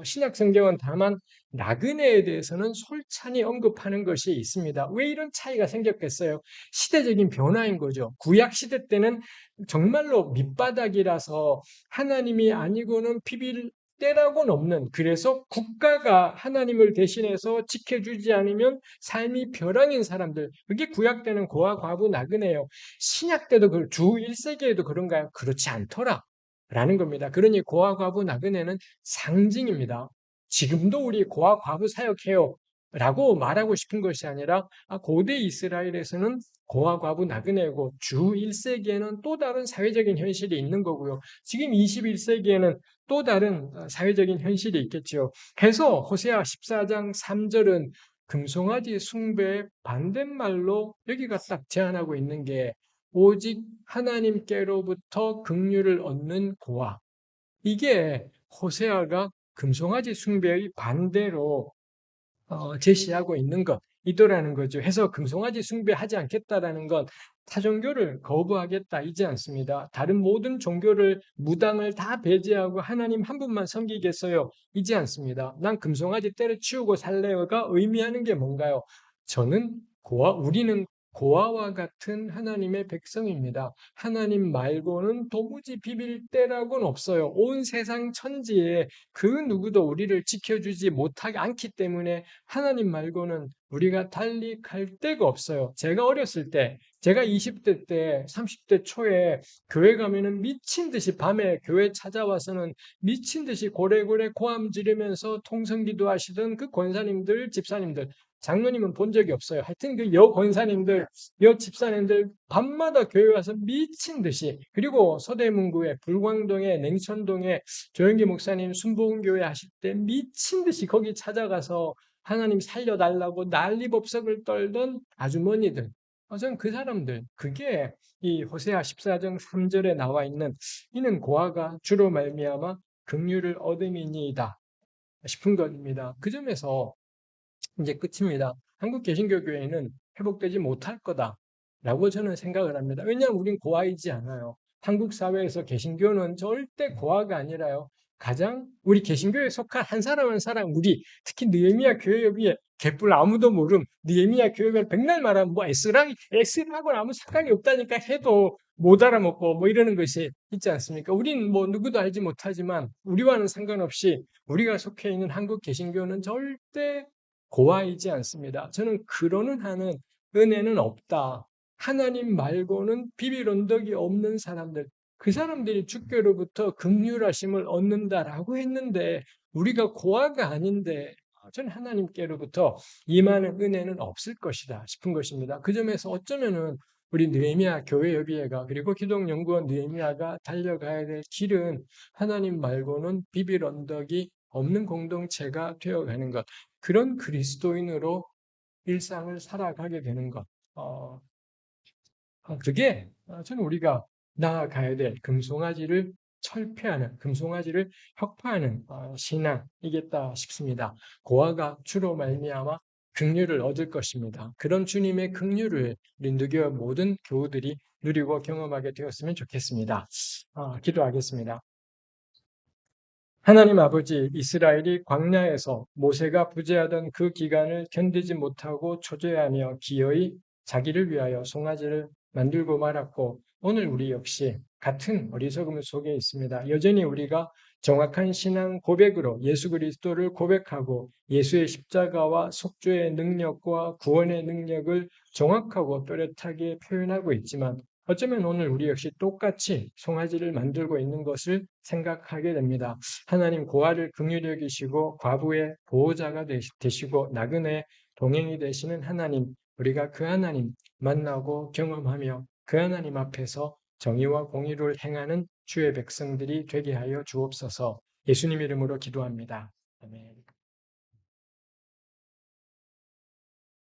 신약 성경은 다만 나그네에 대해서는 솔찬히 언급하는 것이 있습니다. 왜 이런 차이가 생겼겠어요? 시대적인 변화인 거죠. 구약 시대 때는 정말로 밑바닥이라서 하나님이 아니고는 비빌 때라고는 없는 그래서 국가가 하나님을 대신해서 지켜주지 않으면 삶이 벼랑인 사람들 그게 구약 때는 고아 과부 나그네예요. 신약 때도 주 1세기에도 그런가요? 그렇지 않더라. 라는 겁니다. 그러니 고아, 과부, 나그네는 상징입니다. 지금도 우리 고아, 과부 사역해요 라고 말하고 싶은 것이 아니라 고대 이스라엘에서는 고아, 과부, 나그네고 주 1세기에는 또 다른 사회적인 현실이 있는 거고요. 지금 21세기에는 또 다른 사회적인 현실이 있겠죠. 그래서 호세아 14장 3절은 금송아지 숭배의 반대말로 여기가 딱 제안하고 있는 게 오직 하나님께로부터 긍휼을 얻는 고아. 이게 호세아가 금송아지 숭배의 반대로 제시하고 있는 것이더라는 거죠. 해서 금송아지 숭배하지 않겠다라는 건 타종교를 거부하겠다이지 않습니다. 다른 모든 종교를 무당을 다 배제하고 하나님 한 분만 섬기겠어요? 이지 않습니다. 난 금송아지 때려치우고 살래요가 의미하는 게 뭔가요? 우리는 고아와 같은 하나님의 백성입니다. 하나님 말고는 도무지 비빌 데라고는 없어요. 온 세상 천지에 그 누구도 우리를 지켜주지 못하게 않기 때문에 하나님 말고는 우리가 달리 갈 데가 없어요. 제가 어렸을 때, 제가 20대 때, 30대 초에 교회 가면은 미친 듯이 밤에 교회 찾아와서는 미친 듯이 고래고래 고함 지르면서 통성기도 하시던 그 권사님들, 집사님들, 장로님은 본 적이 없어요. 하여튼 그 여권사님들, 여집사님들 밤마다 교회 와서 미친 듯이, 그리고 서대문구에, 불광동에, 냉천동에 조영기 목사님 순복음교회 하실 때 미친 듯이 거기 찾아가서 하나님 살려달라고 난리법석을 떨던 아주머니들. 저는 그 사람들, 그게 이 호세아 14장 3절에 나와 있는 이는 고아가 주로 말미암아 긍휼을 얻음이니이다 싶은 것입니다. 그 점에서 이제 끝입니다. 한국 개신교 교회는 회복되지 못할 거다라고 저는 생각을 합니다. 왜냐하면 우린 고아이지 않아요. 한국 사회에서 개신교는 절대 고아가 아니라요. 가장 우리 개신교에 속한 한 사람 한 사람, 우리 특히 느헤미야 교회 여기에 개뿔 아무도 모름, 느헤미야 교회가 백날 말하면 뭐 S랑하고는 아무 상관이 없다니까 해도 못 알아먹고 뭐 이러는 것이 있지 않습니까? 우린 뭐 누구도 알지 못하지만 우리와는 상관없이 우리가 속해 있는 한국 개신교는 절대 고아이지 않습니다. 저는 그러는 한은 은혜는 없다. 하나님 말고는 비빌 언덕이 없는 사람들, 그 사람들이 주께로부터 긍휼하심을 얻는다라고 했는데 우리가 고아가 아닌데 저는 하나님께로부터 임하는 은혜는 없을 것이다 싶은 것입니다. 그 점에서 어쩌면은 우리 느헤미야 교회 협의회가 그리고 기독연구원 느헤미야가 달려가야 될 길은 하나님 말고는 비빌 언덕이 없는 공동체가 되어가는 것. 그런 그리스도인으로 일상을 살아가게 되는 것. 그게 저는 우리가 나아가야 될 금송아지를 철폐하는, 금송아지를 혁파하는 신앙이겠다 싶습니다. 고아가 주로 말미암아 긍휼을 얻을 것입니다. 그런 주님의 긍휼을 우리 누교 모든 교우들이 누리고 경험하게 되었으면 좋겠습니다. 기도하겠습니다. 하나님 아버지, 이스라엘이 광야에서 모세가 부재하던 그 기간을 견디지 못하고 초조해하며 기어이 자기를 위하여 송아지를 만들고 말았고, 오늘 우리 역시 같은 어리석음 속에 있습니다. 여전히 우리가 정확한 신앙 고백으로 예수 그리스도를 고백하고 예수의 십자가와 속죄의 능력과 구원의 능력을 정확하고 또렷하게 표현하고 있지만 어쩌면 오늘 우리 역시 똑같이 송아지를 만들고 있는 것을 생각하게 됩니다. 하나님 고아를 긍휼히 여기시고 과부의 보호자가 되시고 나그네 동행이 되시는 하나님, 우리가 그 하나님 만나고 경험하며 그 하나님 앞에서 정의와 공의를 행하는 주의 백성들이 되게 하여 주옵소서. 예수님 이름으로 기도합니다. 아멘.